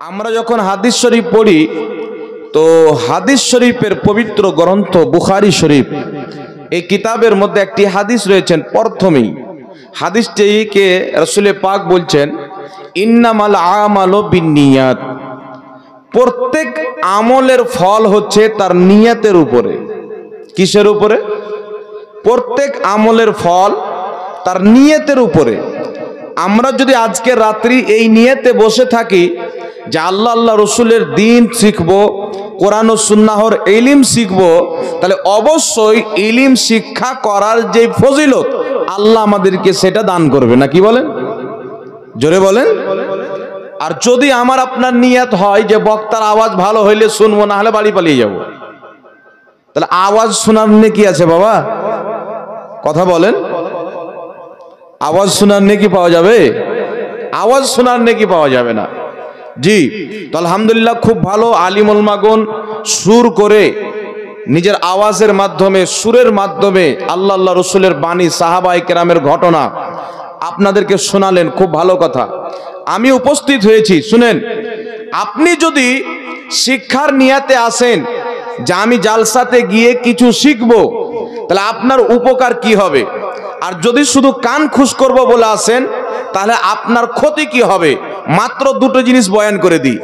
আমরা যখন হাদিস শরীফ পড়ি তো হাদিস শরীফের পবিত্র গ্রন্থ বুখারী শরীফ এই কিতাবের মধ্যে একটি হাদিস রয়েছেন। প্রথমেই হাদিসটিকে রাসূল পাক বলছেন ইন্নামাল আমালু বিন্নিয়াত, প্রত্যেক আমলের ফল হচ্ছে তার নিয়তের উপরে। কিসের উপরে? প্রত্যেক আমলের ফল তার নিয়তের উপরে। আমরা যদি আজকে রাত্রি এই নিয়তে বসে থাকি যে আল্লাহ আল্লাহ রসুলের দিন শিখব, কোরআন ও সুন্নাহর ইলম শিখব, তাহলে অবশ্যই ইলম শিক্ষা করার যে ফজিলত আল্লাহ আমাদেরকে সেটা দান করবে না। কি বলেন? জোরে বলেন। আর যদি আমার আপনার নিয়ত হয় যে বক্তার আওয়াজ ভালো হইলে শুনবো, না হলে বাড়ি পালিয়ে যাব, তাহলে আওয়াজ শোনার নেকি আছে বাবা? কথা বলেন। আওয়াজ শোনার নেকি পাওয়া যাবে? আওয়াজ শোনার নেকি পাওয়া যাবে না। জি, তো আলহামদুলিল্লাহ খুব ভালো আলিম উলামাগণ সুর করে নিজের আওয়াজের মাধ্যমে, সুরের মাধ্যমে আল্লাহ আল্লাহ রসুলের বাণী, সাহাবায়ে কেরামের ঘটনা আপনাদেরকে শোনালেন। খুব ভালো কথা। আমি উপস্থিত হয়েছি। শুনেন, আপনি যদি শিক্ষার নিয়াতে আসেন যে আমি জালসাতে গিয়ে কিছু শিখব, তাহলে আপনার উপকার কি হবে? আর যদি শুধু কান খুশ করব বলে আসেন, তাহলে আপনার ক্ষতি কি হবে? মাত্র দুটো জিনিস বয়ান করে দিই।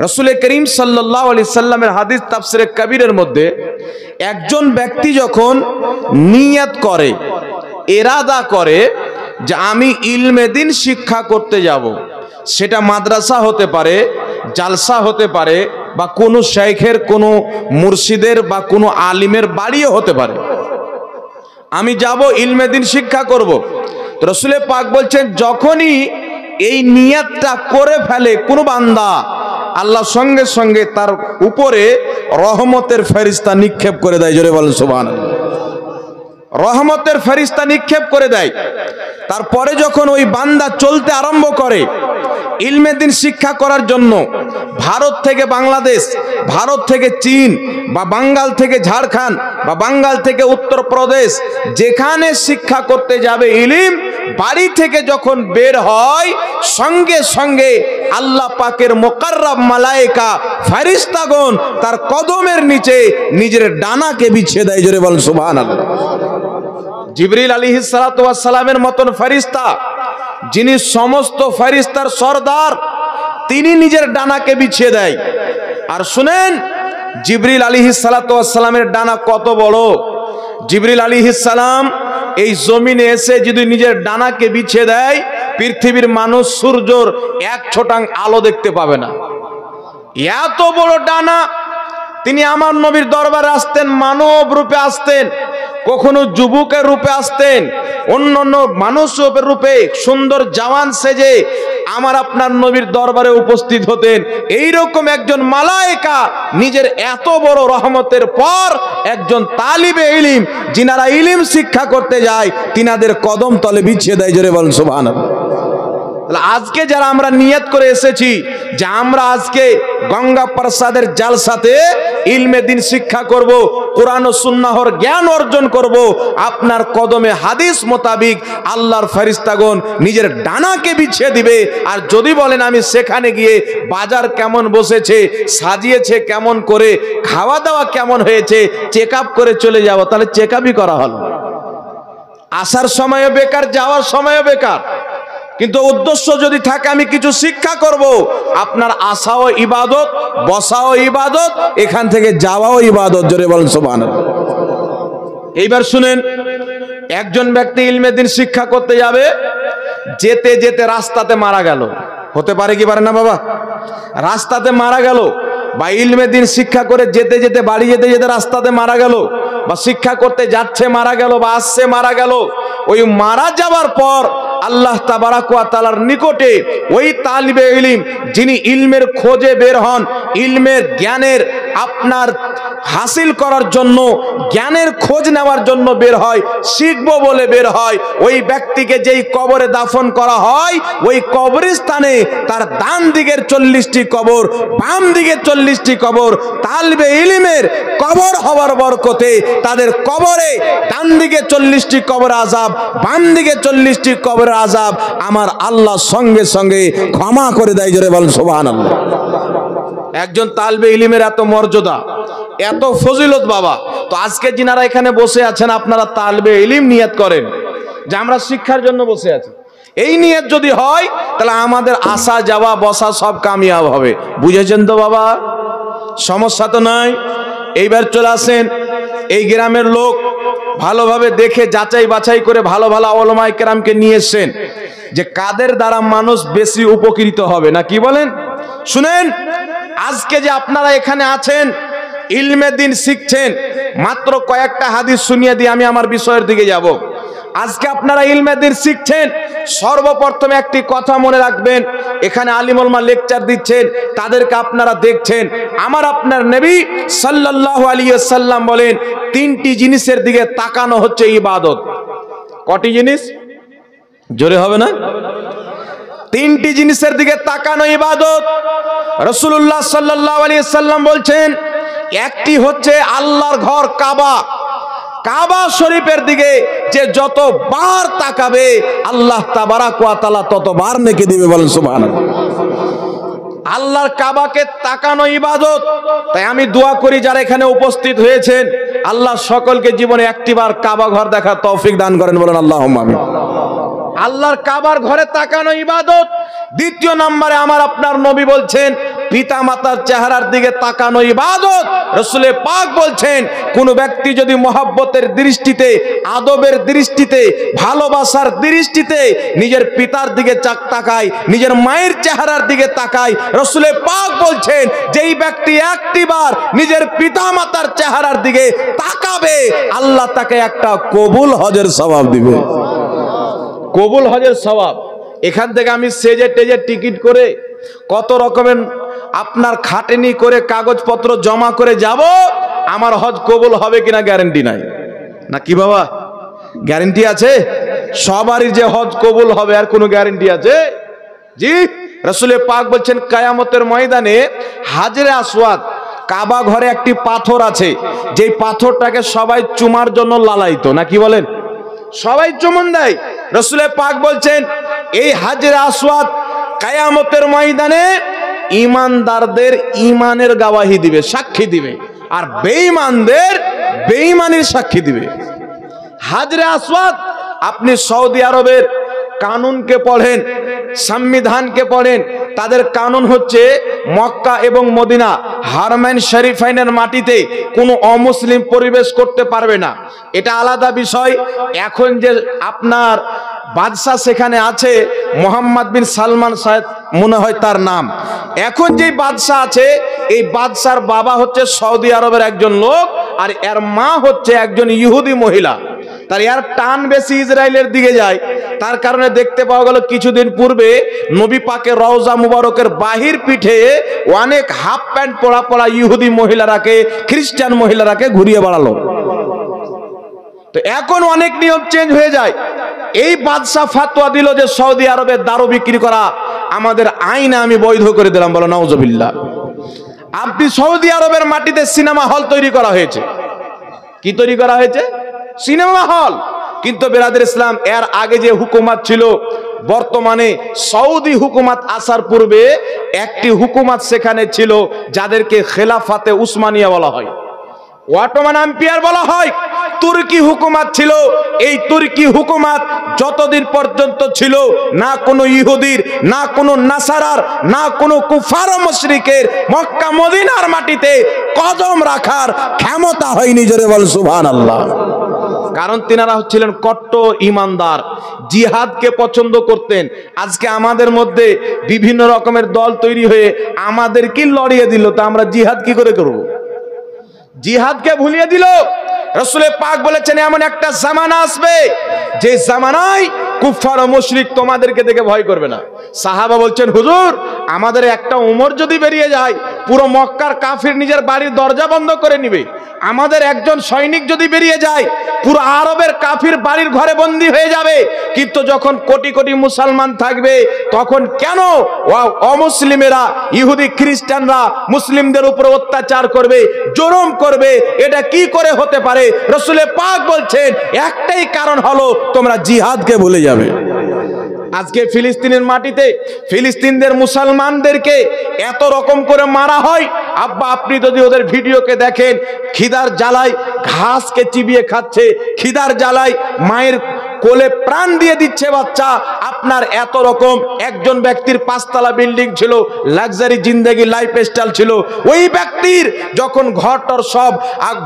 রাসূল করিম সাল্লাল্লাহু আলাইহি সাল্লামের হাদিস তাফসিরে কবিরের মধ্যে একজন ব্যক্তি যখন নিয়ত করে, ইরাদা করে যে আমি ইলমে দিন শিক্ষা করতে যাব, সেটা মাদ্রাসা হতে পারে, জালসা হতে পারে, বা কোনো শাইখের, কোনো মুর্শিদের বা কোনো আলিমের বাড়িও হতে পারে, আমি যাব ইলমে দিন শিক্ষা করব। তো রাসূল পাক বলছেন যখনই এই নিয়তটা করে ফেলে কোনো বান্দা, আল্লাহ সঙ্গে সঙ্গে তার উপরে রহমতের ফেরেশতা নিক্ষেপ করে দেয়। জোরে বলেন সুবহানাল্লাহ। রহমতের ফেরেশতা নিক্ষেপ করে দেয়। তারপরে যখন ওই বান্দা চলতে আরম্ভ করে ইলমে দিন শিক্ষা করার জন্য, ভারত থেকে বাংলাদেশ, ভারত থেকে চীন, বা বাঙ্গাল থেকে ঝাড়খণ্ড, বা বাঙ্গাল থেকে উত্তরপ্রদেশ, যেখানে শিক্ষা করতে যাবে ইলম, বাড়ি থেকে যখন বের হয় সঙ্গে সঙ্গে আল্লাহ পাকের মুকাররব মালায়েকা ফেরেশতাগণ তার কদমের নিচে নিজের ডানাকে বিছিয়ে দেয়। জোরে বলেন সুবহানাল্লাহ। জিবরিল আলাইহিস সালাতু ওয়াস সালামের মতন ফেরেশতা, যিনি সমস্ত ফেরেশতার সরদার, তিনি নিজের ডানাকে বিছিয়ে দেয়। আর শুনেন, জিবরিল আলাইহিস সালাতু ওয়াস সালামের ডানা কত বড়। জিবরিল আলাইহিস সালাম এই জমিনে এসে যদি নিজের ডানাকে বিছিয়ে দেয়, পৃথিবীর মানুষ সূর্যর এক ছোটাং আলো দেখতে পাবে না। এত বড় ডানা। তিনি আমার নবীর দরবারে আসতেন, মানব রূপে আসতেন, কখনো যুবকের রূপে আসতেন, অন্য অন্য মানুষ রূপে সুন্দর জওয়ান সেজে আমার আপনার নবীর দরবারে উপস্থিত হতেন। এইরকম একজন মালায়েকা নিজের এত বড় রহমতের পর একজন তালিবে ইলম, যিনারা ইলম শিক্ষা করতে যায়, তিনাদের কদম তলে বিছিয়ে দেয়। জোরে বলেন সুবহানাল্লাহ। আজকে যারা আমরা নিয়ত করে এসেছি যে আমরা আজকে গঙ্গা প্রসাদের জালসাতে ইলমে দিন শিক্ষা করব, কোরআন ও সুন্নাহর জ্ঞান অর্জন করব, আপনার কদমে হাদিস মোতাবিক আল্লাহর ফেরেশতাগণ নিজের ডানাকে বিছিয়ে দিবে। আর যদি বলেন আমি সেখানে গিয়ে বাজার কেমন বসেছে, সাজিয়েছে কেমন করে, খাওয়া দাওয়া কেমন হয়েছে, চেক আপ করে চলে যাব, তাহলে চেক আপই করা হলো। আসার সময়ও বেকার, যাওয়ার সময়ও বেকার। কিন্তু উদ্দেশ্য যদি থাকে আমি কিছু শিক্ষা করব, আপনার আসাও ইবাদত, বসাও ইবাদত, এখান থেকে যাওয়াও ইবাদত। জোরে বলেন সুবহানাল্লাহ। এইবার শুনেন, একজন ব্যক্তি ইলমে দিন শিক্ষা করতে যাবে, যেতে যেতে রাস্তাতে মারা গেল। হতে পারে কি পারে না বাবা? রাস্তাতে মারা গেল, বা ইলমে দিন শিক্ষা করে যেতে যেতে, বাড়ি যেতে যেতে রাস্তাতে মারা গেল, বা শিক্ষা করতে যাচ্ছে মারা গেল, বা আসছে মারা গেল। ওই মারা যাওয়ার পর আল্লাহ তাবারাক ওয়া তাআলার নিকটে ওই তালিবে ইলম, যিনি ইলমের খোঁজে বের হন, ইলমের জ্ঞানের আপনার হাসিল করার জন্য, জ্ঞানের খোঁজ নেওয়ার জন্য বের হয়, শিখবো বলে বের হয়, ওই ব্যক্তিকে যেই কবরে দাফন করা হয়, ওই কবরস্থানে তার ডান দিকের 40টি কবর, বাম দিকের 40টি কবর, তালিবে ইলমের কবর হওয়ার বরকতে তাদের কবরে ডান দিকে 40টি কবর আযাব, বাম দিকে 40টি কবর আযাব আমার আল্লাহ সঙ্গে সঙ্গে ক্ষমা করে দেয়। জোরে বলেন সুবহানাল্লাহ। একজন তালবে ইলিমের এত মর্যাদা, এত ফজিলত বাবা। তো আজকে যিনারা এখানে বসে আছেন আপনারা তালবে ইলিম নিয়ত করেন যে আমরা শিক্ষার জন্য বসে আছি। এই নিয়ত যদি হয় তাহলে আমাদের আসা যাওয়া বসা সব কামিয়াব হবে। বুঝেছেন তো বাবা? সমস্যা তো নাই। এইবার চলে আসেন, এই গ্রামের লোক ভালোভাবে দেখে যাচাই বাছাই করে ভালো ভালো ওলামায়ে কেরামকে নিয়ে এসেছেন যে কাদের দ্বারা মানুষ বেশি উপকৃত হবে, না কি বলেন? শুনেন, আজকে যে আপনারা এখানে আছেন ইলমে দিন শিখছেন, মাত্র কয়েকটা হাদিস শুনিয়ে দিয়ে আমি আমার বিষয়ের দিকে যাব। আজকে আপনারা ইলমে দিন শিখছেন, সর্বপ্রথমে একটি কথা মনে রাখবেন, এখানে আলিম ওলামা লেকচার দিচ্ছেন, তাদেরকে আপনারা দেখছেন। আমার আপনার নবী সাল্লাল্লাহু আলাইহি ওয়াসাল্লাম বলেন তিনটি জিনিসের দিকে তাকানো হচ্ছে ইবাদত। কটি জিনিস? জোরে হবে না? তিনটি জিনিসের দিকে তাকানো ইবাদত। রাসূলুল্লাহ সাল্লাল্লাহু আলাইহি ওয়াসাল্লাম বলছেন একটি হচ্ছে আল্লাহর ঘর কাবা, কাবা শরীফের দিকে যে যতবার তাকাবে আল্লাহ তাবারাক ওয়া তাআলা ততবার নেকি দিবে। বলেন সুবহানাল্লাহ। আল্লাহর কাবাকে তাকানো ইবাদত। তাই আমি দোয়া করি যারা এখানে উপস্থিত হয়েছেন আল্লাহ সকলকে জীবনে একটিবার কাবা ঘর দেখার তৌফিক দান করেন। বলেন আল্লাহুম্মা আমিন। আল্লাহর কাবার ঘরে তাকানো ইবাদত। দ্বিতীয় নম্বরে আমার আপনার নবী বলছেন পিতা মাতার চেহারার দিকে তাকানো ইবাদত। রাসূল পাক বলছেন কোন ব্যক্তি যদি মহব্বতের দৃষ্টিতে, আদবের দৃষ্টিতে, ভালোবাসার দৃষ্টিতে নিজের পিতার দিকে তাকায়, নিজের মায়ের চেহারার দিকে তাকায়, রাসূল পাক বলছেন যেই ব্যক্তি একটিবার নিজের পিতা মাতার চেহারার দিকে তাকাবে আল্লাহ তাকে একটা কবুল হজের সওয়াব দিবে। কবুল হজের সওয়াব। এখান থেকে আমি সেজে টেজে টিকিট করে কত রকমের আপনার খাটেনি করে কাগজপত্র জমা করে যাব, আমার হজ কবুল হবে কিনা গ্যারান্টি নাই। না কি বাবা? গ্যারান্টি আছে? সবারই যে হজ কবুল হবে আর কোনো গ্যারান্টি আছে? জি। রাসূল পাক বলছেন কিয়ামতের ময়দানে হাজরে আসওয়াদ, কাবা ঘরে একটি পাথর আছে, যেই পাথরটাকে সবাই চুমার জন্য লালাইতো, না কি বলেন? সবাই চুমন দেয়। রাসূল পাক বলছেন এই হাজরে আসওয়াদ কিয়ামতের ময়দানে ঈমানদারদের ঈমানের গওয়াহি দিবে, সাক্ষী দিবে, আর বেঈমানদের বেঈমানির সাক্ষী দিবে। হাজরে আসওয়াদ, আপনি সৌদি আরবের কানুনকে পড়েন, সংবিধানকে পড়েন, তাদের কানুন হচ্ছে মক্কা এবং মদিনা হারমাইন শরীফাইনের মাটিতে কোনো অমুসলিম পরিবেশ করতে পারবে না। এটা আলাদা বিষয়। এখন যে আপনার বাদশাহ সেখানে আছে মোহাম্মদ বিন সালমান সাহেব মনে হয় তার নাম, এখন যে বাদশাহ আছে এই বাদশার বাবা হচ্ছে সৌদি আরবের একজন লোক আর এর মা হচ্ছে একজন ইহুদি মহিলা। তার এর টান বেশি ইসরায়েলের দিকে যায়। তার কারণে দেখতে পাওয়া গেল কিছুদিন পূর্বে নবী পাকের রওজা মুবারকের বাহির পিঠে অনেক হাফ প্যান্ট পরা পরা ইহুদি মহিলারাকে, খ্রিস্টান মহিলারাকে ঘুরিয়ে বেড়ালো। তো এখন অনেক নিয়ম চেঞ্জ হয়ে যায়। এই বাদশাহ ফাতোয়া দিল যে সৌদি আরবে দারু বিক্রি করা আমাদের আইনে আমি বৈধ করে দিলাম। বলো নাউজুবিল্লাহ। আপনি সৌদি আরবের মাটিতে সিনেমা হল তৈরি করা হয়েছে। কি তৈরি করা হয়েছে? Cinema hall. কিন্তু বিরাদর ইসলাম এর আগে যে হুকুমত ছিল, বর্তমানে সৌদি হুকুমত আসার পূর্বে একটি হুকুমত সেখানে ছিল যাদেরকে খেলাফাতে উসমানিয়া বলা হয়, অটোমান এম্পায়ার বলা হয়। তুর্কি হুকুমত ছিল। এই তুর্কি হুকুমত যতদিন পর্যন্ত ছিল না কোনো ইহুদির, না কোনো নাসারার, না কোনো কুফার ও মুশরিকের মক্কা মদিনার মাটিতে কদম রাখার ক্ষমতা হয়নি। জোরে বল সুবহানাল্লাহ। কারণ তিনারা হচ্ছিলেন কট্টর ঈমানদার, জিহাদকে পছন্দ করতেন। আজকে আমাদের মধ্যে বিভিন্ন রকমের দল তৈরি হয়ে আমাদেরকে লড়িয়ে দিল, তো আমরা জিহাদ কি করে করব? জিহাদকে ভুলিয়ে দিল। রাসূল পাক বলেছেন এমন একটা জামানা আসবে যে জামানায় কুফার ও মুশরিক তোমাদেরকে দেখে ভয় করবে না। সাহাবা বলছেন হুজুর আমাদের একটা উমর যদি বেরিয়ে যায় পুরো মক্কার কাফির নিজের বাড়ির দরজা বন্ধ করে নিবে। আমাদের একজন সৈনিক যদি বেরিয়ে যায় পুরো আরবের কাফির বাড়ির ঘরে বন্দী হয়ে যাবে। কিন্তু যখন কোটি কোটি মুসলমান থাকবে তখন কেন অমুসলিমেরা, ইহুদি খ্রিস্টানরা মুসলিমদের উপর অত্যাচার করবে, জুলুম করবে? এটা কি করে হতে পারে? রাসূল পাক বলছেন একটাই কারণ হলো তোমরা জিহাদকে ভুলে যাবে। আজকে ফিলিস্তিনের মাটিতে ফিলিস্তিনদের মুসলমানদেরকে এত রকম করে মারা হয়। আব্বা আপনি যদি ওদের ভিডিওকে দেখেন, খিদার জ্বালায় ঘাসকে চিবিয়ে খাচ্ছে, খিদার জ্বালায় মায়ের কোলে প্রাণ দিয়ে দিচ্ছে বাচ্চা। আপনার এত রকম, একজন ব্যক্তির 5 তলা বিল্ডিং ছিল, লাক্সারি জিন্দেগি লাইফস্টাইল ছিল, ওই ব্যক্তির যখন ঘরটর সব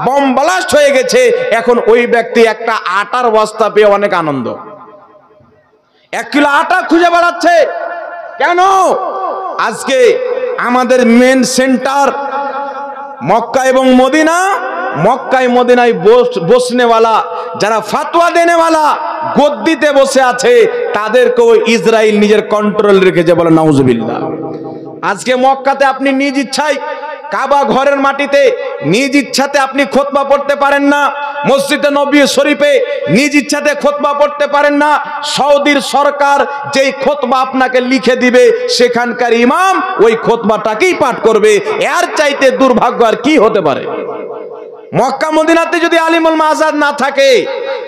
বম ব্লাস্ট হয়ে গেছে, এখন ওই ব্যক্তি একটা আটার বস্তা পেয়ে অনেক আনন্দ, 1 কিলো আটা খুঁজে বেড়াচ্ছে। কেন? আজকে আমাদের মেন সেন্টার মক্কা এবং মদিনা, মক্কায় মদিনায় বসনেওয়ালা যারা ফাতোয়া দেনেওয়ালা গদ্দিতে বসে আছে, তাদেরকেও ইসরায়েল নিজের কন্ট্রোল রেখেছে, বলে নাউজুবিল্লাহ। আজকে মক্কাতে আপনি নিজ ইচ্ছায় কাবা ঘরের মাটিতে নিজ ইচ্ছাতে আপনি খুতবা পড়তে পারেন না, মসজিদে নবী শরীফে নিজ ইচ্ছাতে খুতবা পড়তে পারেন না। সৌদির সরকার যেই খুতবা আপনাকে লিখে দিবে, সেখানকার ইমাম ওই খুতবাটাকেই পাঠ করবে। এর চাইতে দুর্ভাগ্য আর কি হতে পারে? মক্কা মদিনাতে যদি আলিমুল মাজাদ না থাকে,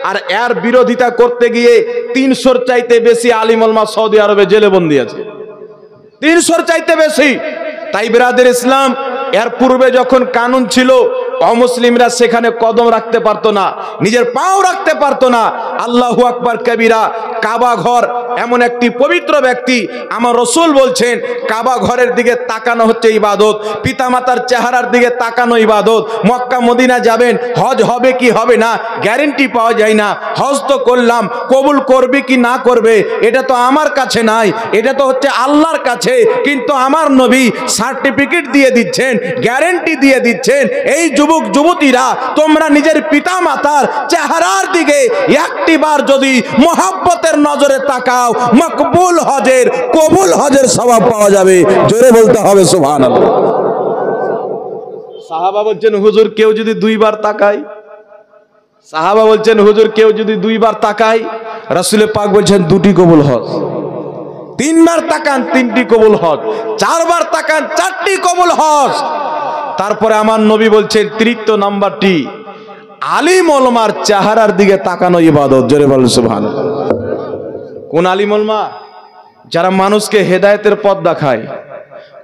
আর এর বিরোধিতা করতে গিয়ে 300-র চাইতে বেশি আলিমুল মা সৌদি আরবে জেলে বন্দী আছে, 300-র চাইতে বেশি। তাই বিরাদের ইসলাম, এর পূর্বে যখন কানুন ছিল, অমুসলিমরা সেখানে কদম রাখতে পারতো না, নিজের পাও রাখতে পারতো না। আল্লাহু আকবার কবিরা। কাবা ঘর এমন একটি পবিত্র ব্যক্তি, আমার রসুল বলছেন কাবা ঘরের দিকে তাকানো হচ্ছে ইবাদত, পিতামাতার চেহারার দিকে তাকানো ইবাদত। মক্কা মদিনা যাবেন, হজ হবে কি হবে না গ্যারেন্টি পাওয়া যায় না। হজ তো করলাম, কবুল করবে কি না করবে এটা তো আমার কাছে নাই, এটা তো হচ্ছে আল্লাহর কাছে। কিন্তু আমার নবী সার্টিফিকেট দিয়ে দিচ্ছেন, গ্যারেন্টি দিয়ে দিচ্ছেন, এই যুবক যুবতীরা তোমরা নিজের পিতা মাতার চেহারার দিকে একটিবার যদি মোহাব্বতের নজরে তাকাও, মকবুল হজের, কবুল হজের সওয়াব পাওয়া যাবে। জোরে বলতে হবে সুবহানাল্লাহ। সাহাবা বলছেন হুজুর কেউ যদি 2 বার তাকায়, সাহাবা বলছেন হুজুর কেউ যদি 2 বার তাকায়, রাসূল পাক বলছেন 2টি কবুল হজ। 3 বার তাকান 3টি কবুল হজ, 4 বার তাকান 4টি কবুল হজ। তারপরে আমার নবী বলছেন তৃতীয় নাম্বারটি আলিম ওলামার চেহারার দিকে তাকানো ইবাদত। জোরে বলেন সুবহানাল্লাহ। কোন আলিম ওলামা? যারা মানুষকে হেদায়েতের পথ দেখায়,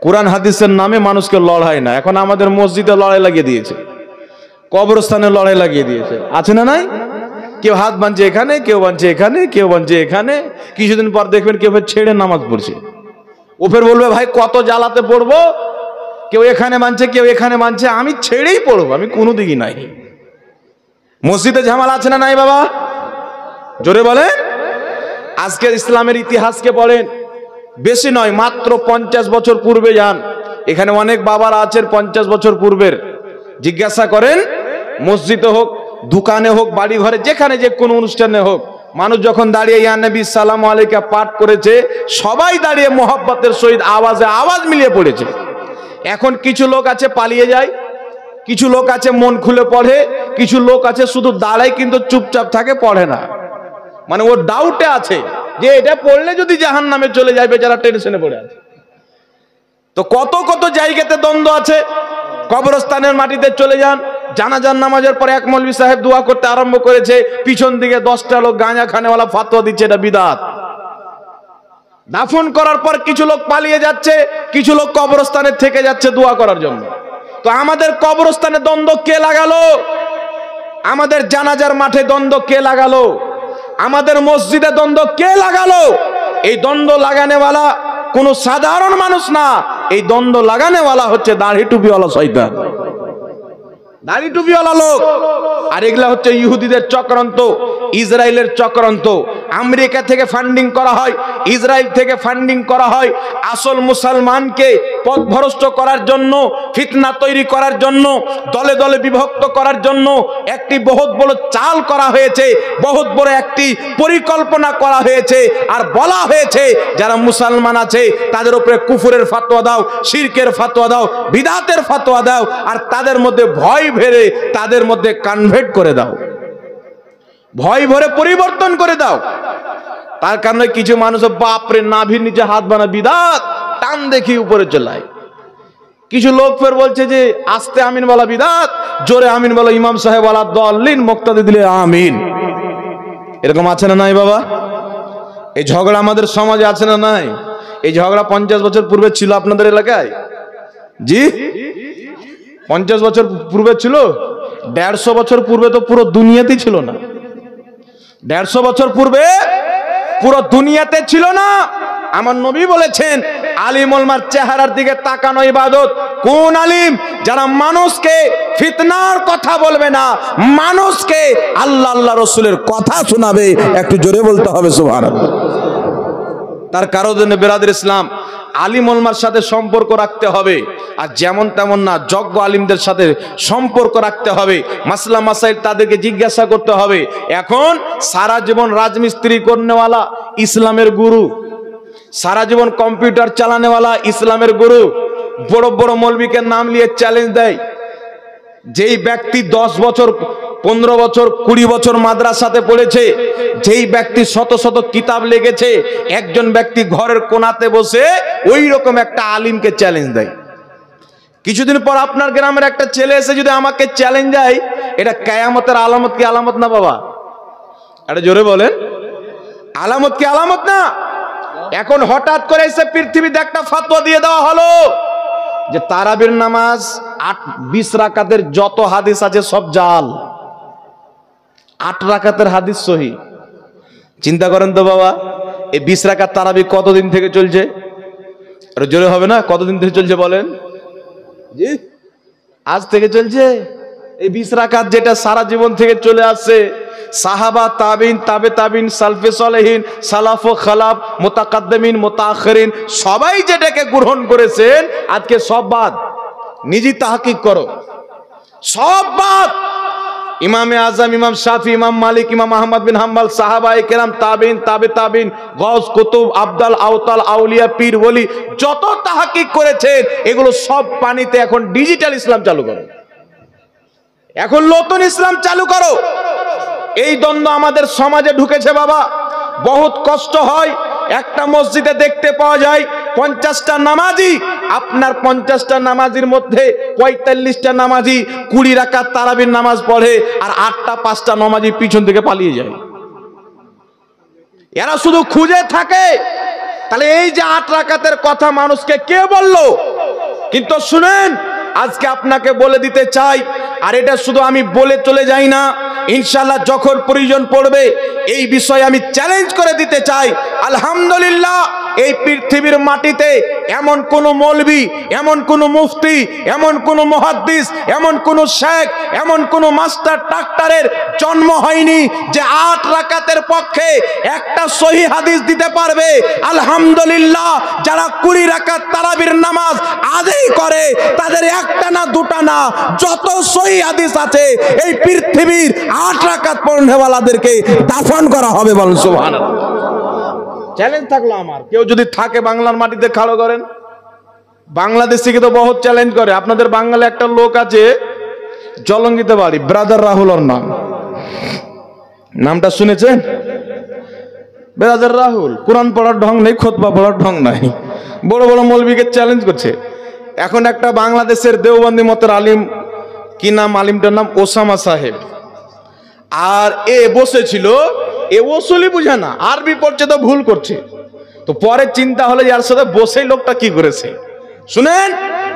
কোরআন হাদিসের নামে মানুষকে লড়াই না। এখন আমাদের মসজিদে লড়াই লাগিয়ে দিয়েছে, কবরস্থানে লড়াই লাগিয়ে দিয়েছে, আছে না নাই? কেউ হাত বাঁধছে এখানে, কেউ বাঁধছে এখানে, কেউ বাঁধছে এখানে। কিছুদিন পর দেখবেন কেউ ছেড়ে নামাজ পড়ছে, ও ফের বলবে ভাই কত জ্বালাতে পড়বো, কেউ এখানে বাঁধছে কেউ এখানে বাঁধছে, আমি ছেড়েই পড়বো, আমি কোনো দিকই নাই। মসজিদে ঝামেলা আছে না নাই বাবা? জোরে বলেন। আজকের ইসলামের ইতিহাসকে পড়েন, বেশি নয় মাত্র 50 বছর পূর্বে যান, এখানে অনেক বাবারা আছেন 50 বছর পূর্বের, জিজ্ঞাসা করেন মসজিদে হোক, দোকানে হোক, বাড়ি ঘরে, যেখানে যে কোনো অনুষ্ঠানে হোক, মানুষ যখন দাঁড়িয়ে ইয়া নবী সালামু আলাইকা পাঠ করেছে, সবাই দাঁড়িয়ে মোহাব্বতের সহিত আওয়াজে আওয়াজ মিলিয়ে পড়েছে। এখন কিছু লোক আছে পালিয়ে যায়, কিছু লোক আছে মন খুলে পড়ে, কিছু লোক আছে শুধু দাঁড়ায় কিন্তু চুপচাপ থাকে, পড়ে না। মানে ও ডাউটে আছে যে এটা পড়লে যদি জাহান্নামে চলে যায়, বেচারা টেনশনে পড়ে আছে। তো কত কত জায়গাতে দ্বন্দ্ব আছে। কবরস্থানের মাটিতে চলে যান, জানাজার নামাজের পর এক মৌলভী সাহেব দোয়া করতে আরম্ভ করেছে, পিছন দিকে 10টা লোক গাঁজা খানেওয়ালা ফাতোয়া দিচ্ছে এটা বিদআত। দাফন করার পর কিছু লোক পালিয়ে যাচ্ছে, কিছু লোক কবরস্থানে থেকে যাচ্ছে দোয়া করার জন্য। তো আমাদের কবরস্থানে দ্বন্দ্ব কে লাগালো? আমাদের জানাজার মাঠে দ্বন্দ্ব কে লাগালো? আমাদের মসজিদে দ্বন্দ্ব কে লাগালো? এই দ্বন্দ্ব লাগানেওয়ালা কোনো সাধারণ মানুষ না, এই দ্বন্দ্ব লাগানেওয়ালা হচ্ছে দাড়ি টুপিওয়ালা শয়তান, দাড়ি টুপিওয়ালা লোক। আর এগুলা হচ্ছে ইহুদিদের চক্রান্ত, ইসরায়েলের চক্রান্ত। আমেরিকা থেকে ফান্ডিং করা হয়, ইসরায়েল থেকে ফান্ডিং করা হয়, আসল মুসলমানকে পথভ্রষ্ট করার জন্য, ফিতনা তৈরি করার জন্য, দলে দলে বিভক্ত করার জন্য একটি বহুত বড় চাল করা হয়েছে, বহুত বড় একটি পরিকল্পনা করা হয়েছে। আর বলা হয়েছে যারা মুসলমান আছে তাদের উপরে কুফরের ফতোয়া দাও, শিরকের ফতোয়া দাও, বিদআতের ফতোয়া দাও, আর তাদের মধ্যে ভয় ভরে তাদের মধ্যে কনভার্ট করে দাও, ভয় ভরে পরিবর্তন করে দাও। তার কারণে কিছু মানুষ বাপরে নাভির নিচে হাত বানা বিদআত, টান দেখি উপরে চলায়। কিছু লোক ফের বলছে যে আস্তে আমিন বলা বিদআত, জোরে আমিন বলা ইমাম সাহেব ওয়ালা দলিন মুক্তাদি দিলে আমিন। এরকম আছে না নাই বাবা? এই ঝগড়া আমাদের সমাজে আছে না নাই? এই ঝগড়া 50 বছর পূর্বে ছিল আপনাদের এলাকায়? জি, 50 বছর পূর্বে ছিল? 150 বছর পূর্বে তো পুরো দুনিয়াতেই ছিল না। 150 বছর পূর্বে পুরো দুনিয়াতে ছিল না। আমার নবী বলেছেন, আলিম ওলমার চেহারার দিকে তাকানো ইবাদত। কোন আলিম? যারা মানুষকে ফিতনার কথা বলবে না, মানুষকে আল্লাহ আল্লাহ রসুলের কথা শোনাবে। একটু জোরে বলতে হবে সুবহানাল্লাহ। তার কারণে বেরাদের ইসলাম, আলিম ওলমার সাথে সম্পর্ক রাখতে হবে, আর যেমন তেমন না, যোগ্য আলিমদের সাথে সম্পর্ক রাখতে হবে। মাসলা মাসাইল তাদেরকে জিজ্ঞাসা করতে হবে। এখন সারা জীবন রাজমিস্ত্রি করনেওয়ালা ইসলামের গুরু, সারা জীবন কম্পিউটার চালানেওয়ালা ইসলামের গুরু, বড় বড় মৌলবীকে নাম নিয়ে চ্যালেঞ্জ দেয়। যেই ব্যক্তি 10 বছর 15 বছর 20 বছর মাদ্রাসাতে পড়েছে, যেই ব্যক্তি শত শত কিতাব লিখেছে, একজন ব্যক্তি ঘরের কোণাতে বসে ওই রকম একটা আলিমকে চ্যালেঞ্জ দেয়। কিছুদিন পর আপনার গ্রামের একটা ছেলে এসে যদি আমাকে চ্যালেঞ্জ দেয়, এটা কিয়ামতের আলামত কি আলামত না বাবা? এটা জোরে বলেন, আলামত কি আলামত না? এখন হঠাৎ করে এসে পৃথিবীতে একটা ফতোয়া দিয়ে দেওয়া হলো যে তারাবির নামাজ 20 রাকাতের যত হাদিস আছে সব জাল, 8 রাকাতের হাদিস সহি। চিন্তা করেন তো বাবা, এই 20 রাকাত তারাবি কতদিন থেকে চলছে? আরে জোরে হবে না, কতদিন থেকে চলছে বলেন? জি, আজ থেকে চলছে। এই 20 রাকাত যেটা সারা জীবন থেকে চলে আসছে, সাহাবা, তাবিন, তাবে তাবিন, সালফে সালেহিন, সালাফ ও খালাফ, মুতাকাদ্দিমিন, মুতাআখিরিন সবাই যেটাকে গ্রহণ করেছেন, আজকে সব বাদ। নিজে তাহকিক করো, সব বাদ। ইমামে আজম, ইমাম শাফি, ইমাম মালিক, ইমাম আহমদ বিন হাম্বল, সাহাবায়ে কেরাম, তাবিন, তাবে তাবিন, গৌস, কুতুব, আবদাল, আওতাল, আউলিয়া, পীর, ওলি যত তাহকিক করেছেন, এগুলো সব পানিতে। এখন ডিজিটাল ইসলাম চালু করো, এখন নতুন ইসলাম চালু করো। এই দ্বন্দ্ব আমাদের সমাজে ঢুকেছে বাবা, বহুত কষ্ট হয়। একটা মসজিদে দেখতে পাওয়া যায় 50টা নামাজি, আপনার 50টা নামাজির মধ্যে 45টা নামাজি 20 রাকাত তারাবির নামাজ পড়ে, আর 8টা 5টা নামাজি পিছন থেকে পালিয়ে যায়। এরা শুধু খুঁজে থাকে। তাহলে এই যে 8 রাকাতের কথা মানুষকে কে বললো? কিন্তু শুনেন, আজকে আপনাকে বলে দিতে চাই, আর এটা শুধু আমি বলে চলে যাই না, ইনশাআল্লাহ যখন প্রয়োজন পড়বে এই বিষয়ে আমি চ্যালেঞ্জ করে দিতে চাই। আলহামদুলিল্লাহ, এই পৃথিবীর মাটিতে এমন কোন মৌলবী, এমন কোন মুফতি, এমন কোন মুহাদ্দিস, এমন কোন শেখ, এমন কোন মাস্টার ডাক্তারের জন্ম হয়নি যে 8 রাকাতের পক্ষে একটা সহিহ হাদিস দিতে পারবে। আলহামদুলিল্লাহ, যারা 20 রাকাত তারাবির নামাজ আদায় করে, তাদের একটা না দুটা না, যত সহিহ হাদিস আছে এই পৃথিবীর 8 রাকাত পড়নেওয়ালাদেরকে দাফন করা হবে। বলুন সুবহানাল্লাহ। চ্যালেঞ্জ থাকলো আমার, কেউ যদি থাকে বাংলার মাটিতে খাড়ো করেন। বাংলাদেশ থেকে তো বহুত চ্যালেঞ্জ করে। আপনাদের বাঙালি একটা লোক আছে, জলঙ্গিতে বাড়ি, ব্রাদার রাহুল ওর নাম, নামটা শুনেছেন? ব্রাদার রাহুল, কোরআন পড়ার ঢং নেই, খুতবা পড়ার ঢং নাই, বড় বড় মৌলবীকে চ্যালেঞ্জ করছে। এখন একটা বাংলাদেশের দেওবন্দি মতের আলিম, কি নাম আলিমটার নাম? ওসামা সাহেব। আর এ বসেছিল, এ ওসুলি বুঝে না, আরবি পড়ছে তো ভুল করছে। তো পরে চিন্তা হলো যার সাথে বসে লোকটা কি করেছে শুনেন।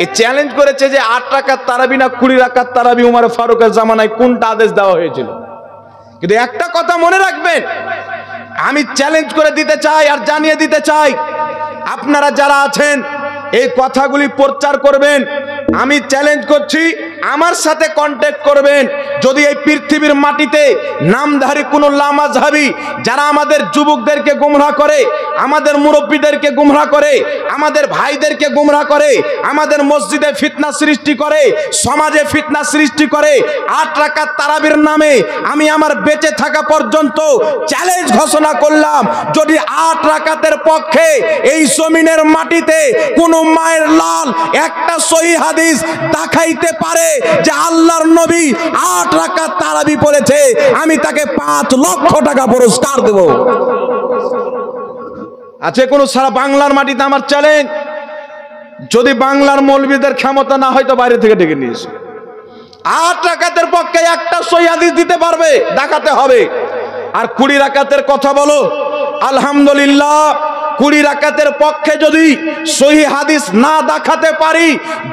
এ চ্যালেঞ্জ করেছে যে 8 রাকাত তারাবি না 20 রাকাত তারাবি উমর ফারুকের জামানায় কোনটা আদেশ দেওয়া হয়েছিল। কিন্তু একটা কথা মনে রাখবেন, আমি চ্যালেঞ্জ করে দিতে চাই আর জানিয়ে দিতে চাই, আপনারা যারা আছেন এই কথাগুলি প্রচার করবেন। আমি চ্যালেঞ্জ করছি, আমার সাথে কন্ট্যাক্ট করবেন। যদি এই পৃথিবীর মাটিতে নামধারী কোন লামাযহাবী যারা আমাদের যুবকদেরকে গুমরাহ করে, আমাদের মুরব্বীদেরকে গুমরাহ করে, আমাদের ভাইদেরকে গুমরাহ করে, আমাদের মসজিদে ফিতনা সৃষ্টি করে, সমাজে ফিতনা সৃষ্টি করে, 8 রাকাত তারাবির নামে আমি আমার বেঁচে থাকা পর্যন্ত চ্যালেঞ্জ ঘোষণা করলাম, যদি 8 রাকাতের পক্ষে এই জমিনের মাটিতে কোন মায়ের লাল একটা সহিহ হাদিস দেখাইতে পারে যে আল্লাহর নবী 8 রাকাত তারাবি পড়েছে, আমি তাকে 5 লক্ষ টাকা পুরস্কার দেব। আছে কোন সারা বাংলার মাটিতে আমার চ্যালেঞ্জ। যদি বাংলার মৌলবীদের ক্ষমতা না হয় তো বাইরে থেকে ডেকে নিয়ে এসে 8 রাকাতের পক্ষে একটা সহিহ হাদিস দিতে পারবে, দেখাতে হবে। আর 20 রাকাতের কথা বলো, আলহামদুলিল্লাহ 20 রাকাতের পক্ষে যদি সহি হাদিস না দেখাতে পারি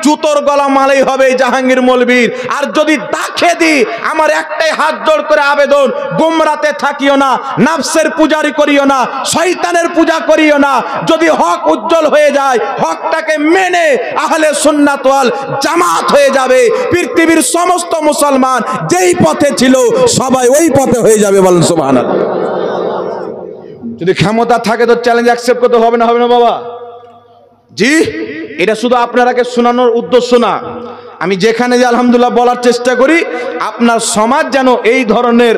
জুতোর গলা মালাই হবে জাহাঙ্গীর মৌলবীর। আর যদি দেখে দিই আমার একটাই হাত জোড় করে আবেদন, গুমরাতে থাকিও না, নফসের পূজারি করিও না, শয়তানের পূজা করিও না। যদি হক উজ্জ্বল হয়ে যায়, হকটাকে মেনে আহলে সুন্নাত ওয়াল জামাত হয়ে যাবে। পৃথিবীর সমস্ত মুসলমান যেই পথে ছিল সবাই ওই পথে হয়ে যাবে। বলেন সুবহানাল্লাহ। যদি ক্ষমতা থাকে তো চ্যালেঞ্জ অ্যাকসেপ্ট করতে হবে না, হবে না বাবা? জি, এটা শুধু আপনারাকে শোনানোর উদ্দেশ্য না। আমি যেখানে যে আলহামদুলিল্লাহ বলার চেষ্টা করি আপনার সমাজ যেন এই ধরনের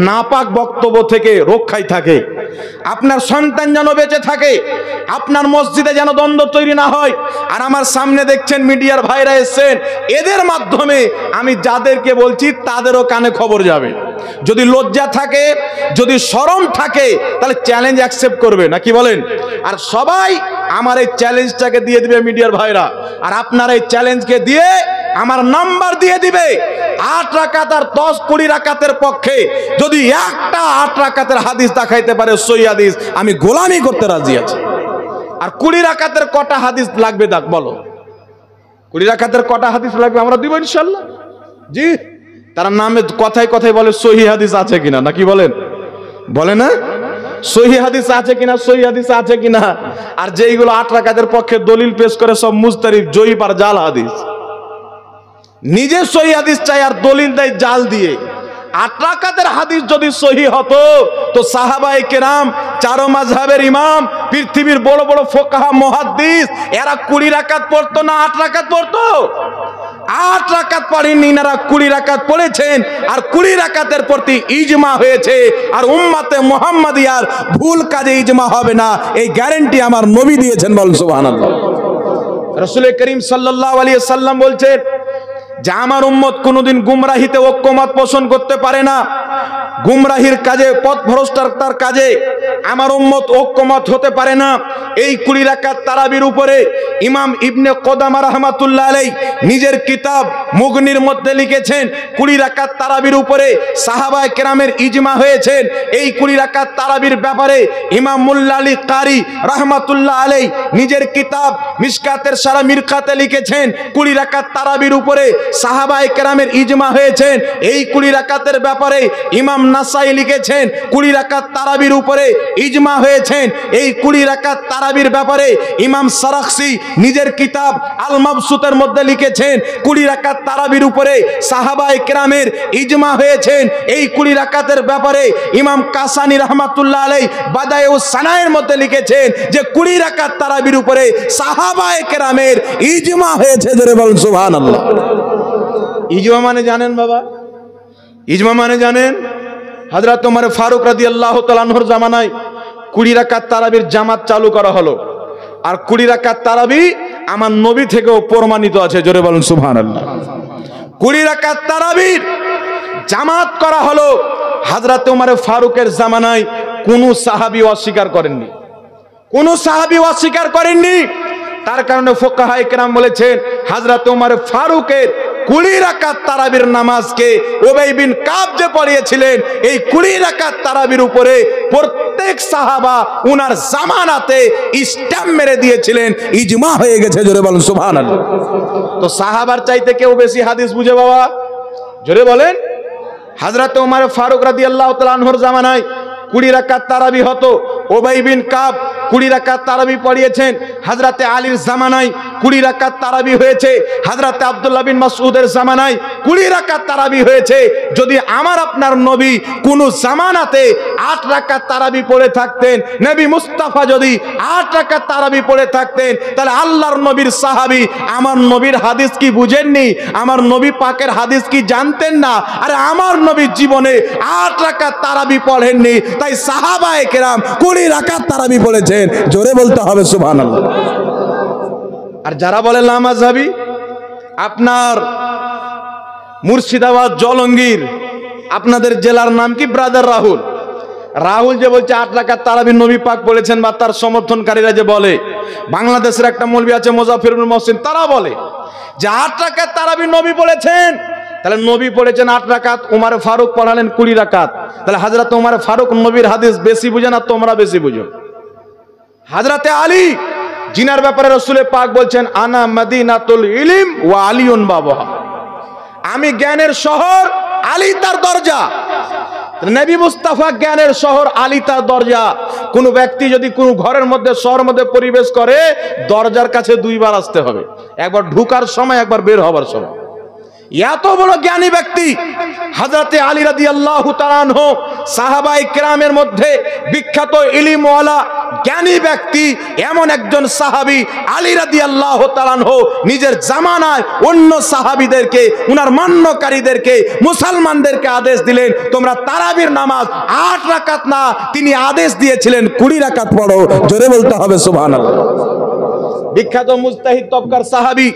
নাপাক বক্তব্য থেকে রক্ষায় থাকে, আপনার সন্তান যেন বেঁচে থাকে, আপনার মসজিদে যেন দ্বন্দ্ব তৈরি না হয়। আর আমার সামনে দেখছেন মিডিয়ার ভাইরা এসেছেন, এদের মাধ্যমে আমি যাদেরকে বলছি তাদেরও কানে খবর যাবে। যদি লজ্জা থাকে, যদি শরম থাকে, তাহলে চ্যালেঞ্জ অ্যাকসেপ্ট করবে না, কি বলেন? আর সবাই আমার এই চ্যালেঞ্জটাকে দিয়ে দিবে মিডিয়ার ভাইরা, আর আপনার এই চ্যালেঞ্জকে দিয়ে আমার নাম্বার দিয়ে দিবে। 8 রাকাত আর 10-20 রাকাতের পক্ষে যদি একটা 8 রাকাতের হাদিস দেখাইতে পারে সহি হাদিস, আমি গোলামি করতে রাজি আছি। আর 20 রাকাতের কটা হাদিস লাগবে দেখ বলো, 20 রাকাতের কটা হাদিস লাগবে আমরা দিব ইনশাআল্লাহ। জি, তারা নামে কথায় কথায় বলে সহি হাদিস আছে কিনা, নাকি বলেন? বলে না সহি হাদিস আছে কিনা, সহি হাদিস আছে কিনা। আর যেইগুলো 8 রাকাতের পক্ষে দলিল পেশ করে সব মুস্তারিফ, জয়ীফ আর জাল হাদিস। নিজে সহি হাদিস চাই আর দলিল দেয় জাল দিয়ে। 8 রাকাতের হাদিস যদি সহি হতো তো সাহাবায়ে কেরাম, চারো মাযহাবের ইমাম, পৃথিবীর বড় বড় ফুকাহা মুহাদ্দিস, এরা 20 রাকাত পড়তো না 8 রাকাত পড়তো? 8 রাকাত পড়েননি, এরা 20 রাকাত পড়েছেন। আর 20 রাকাতের প্রতি ইজমা হয়েছে। আর উম্মতে মুহাম্মাদিয়ার ভুল কাজে ইজমা হবে না, এই গ্যারান্টি আমার নবী দিয়েছেন। বলেন সুবহানাল্লাহ। রাসূল করিম সাল্লাল্লাহু আলাইহি সাল্লাম বলছেন যে আমার উম্মত কোনোদিন গুমরাহিতে ঐক্যমত পোষণ করতে পারে না। গুমরাহির কাজে, পথভ্রষ্টতার কাজে আমার উম্মত ঐক্যমত হতে পারে না। এই 20 রাকাত তারাবির উপরে ইমাম ইবনে কুদামা রাহমাতুল্লাহ আলাইহি নিজের কিতাব মুগনির মধ্যে লিখেছেন 20 রাকাত তারাবির উপরে সাহাবায়ে কেরামের ইজমা হয়েছেন। এই 20 রাকাত তারাবির ব্যাপারে ইমাম মুল্লা আলী কারি রাহমাতুল্লাহ আলাইহি নিজের কিতাব মিশকাতের সারা মিরকাতে লিখেছেন 20 রাকাত তারাবির উপরে সাহাবায়ে কেরামের ইজমা হয়েছেন। এই 20 রাকাতের ব্যাপারে ইমাম নাসাই লিখেছেন 20 রাকাত তারাবির উপরে ইজমা হয়েছেন। এই 20 রাকাত তারাবির ব্যাপারে ইমাম সারাখসি নিজের কিতাব আল মাবসুতের মধ্যে লিখেছেন 20 রাকাত তারাবির উপরে সাহাবায়ে কেরামের ইজমা হয়েছেন। এই 20 রাকাতের ব্যাপারে ইমাম কাসানি রাহমাতুল্লাহ আলাইহি বাদায়ুস সানায়ের মধ্যে লিখেছেন যে 20 রাকাত তারাবির উপরে সাহাবায়ে কেরামের ইজমা হয়েছে। জোরে বলুন সুবহানাল্লাহ। ইজমা মানে জানেন বাবা? ইজমা মানে জানেন? হযরত ওমর ফারুক রাদিয়াল্লাহু তাআলা আনহুর জামানায় 20 রাকাত তারাবির জামাত চালু করা হলো। আর 20 রাকাত তারাবি আমার নবী থেকেও প্রমাণিত আছে। জোরে বলুন সুবহানাল্লাহ। 20 রাকাত তারাবির জামাত করা হলো। হযরত ওমর ফারুকের জামানায় কোনো সাহাবী অস্বীকার করেননি, কোনো সাহাবী অস্বীকার করেননি। তার কারণে ফুকাহায়ে কেরাম বলেছেন হযরত ওমর ফারুকের 20 রাকাত তারাবির নামাজকে উবাই বিন কাব যে পড়িয়েছিলেন, এই 20 রাকাত তারাবির উপরে প্রত্যেক সাহাবা উনার জামানাতে স্ট্যাম্প মেরে দিয়েছিলেন, ইজমা হয়ে গেছে। জোরে বলুন সুবহানাল্লাহ। তো সাহাবার চাইতে কেউ বেশি হাদিস বুঝে বাবা? জোরে বলেন। হযরত ওমর ফারুক রাদিয়াল্লাহু তাআলা আনহুর জামানায় 20 রাকাত তারাবি হতো। উবাই বিন কাব 20 রাকাত তারাবি পড়িয়েছেন। হযরতে আলীর জামানায় 20 রাকাত তারাবি হয়েছে। হযরতে আব্দুল্লাহ বিন মাসউদের জামানায় 20 রাকাত তারাবি হয়েছে। যদি আমার আপনার নবী কোন জামানাতে 8 রাকাত তারাবি পড়ে থাকতেন, নবী মুস্তাফা যদি 8 রাকাত তারাবি পড়ে থাকতেন, তাহলে আল্লাহর নবীর সাহাবী আমার নবীর হাদিস কি বুঝেননি? আমার নবী পাকের হাদিস কি জানতেন না? আরে আমার নবীর জীবনে 8 রাকাত তারাবি পড়েননি, তাই সাহাবায়ে কেরাম 20 রাকাত তারাবি পড়েছেন। জোরে বলতে হবে সুবহানাল্লাহ। আর যারা বলে লামাযহাবী, আপনার মুর্শিদাবাদ, জলঙ্গির, আপনাদের জেলার নাম কি? ব্রাদার রাহুল। রাহুল যে বলছে 8 রাকাত তারাবি নবী পাক বলেছেন, বা তার সমর্থনকারীরা যে বলে, বাংলাদেশের একটা মৌলবি আছে মোজাফফর ইবনে মহসিন, তারা বলে যে 8 রাকাত তারাবি নবী বলেছেন। তাহলে নবী পড়েছেন 8 রাকাত, উমর ফারুক পড়ালেন 20 রাকাত। তাহলে হযরত উমর ফারুক নবীর হাদিস বেশি বুঝেন আর তোমরা বেশি বুঝো। হযরতে আলী জিনার ব্যাপারে রাসূল পাক বলছেন আনা মদিনাতুল ইলম ওয়া আলিউন বাবুহা, আমি জ্ঞানের শহর, আলী তার দরজা। নবী মুস্তাফা জ্ঞানের শহর, আলী তার দরজা। কোন ব্যক্তি যদি কোন ঘরের মধ্যে শহরের মধ্যে পরিবেশ করে, দরজার কাছে 2 বার আসতে হবে, একবার ঢোকার সময়, একবার বের হবার সময়। এত বড় জ্ঞানী ব্যক্তি হযরতে আলী রাদিয়াল্লাহু তাআলা আনহু, সাহাবায়ে কেরামের মধ্যে বিখ্যাত ইলমওয়ালা জ্ঞানী ব্যক্তি, এমন একজন সাহাবী আলী রাদিয়াল্লাহু তাআলা আনহু নিজের জামানায় অন্য সাহাবীদেরকে, উনার মান্যকারীদেরকে, মুসলমানদেরকে আদেশ দিলেন তোমরা তারাবির নামাজ 8 রাকাত না, তিনি আদেশ দিয়েছিলেন 20 রাকাত পড়ো। জোরে বলতে হবে সুবহানাল্লাহ। বিখ্যাত মুজতাহিদ তবকার সাহাবী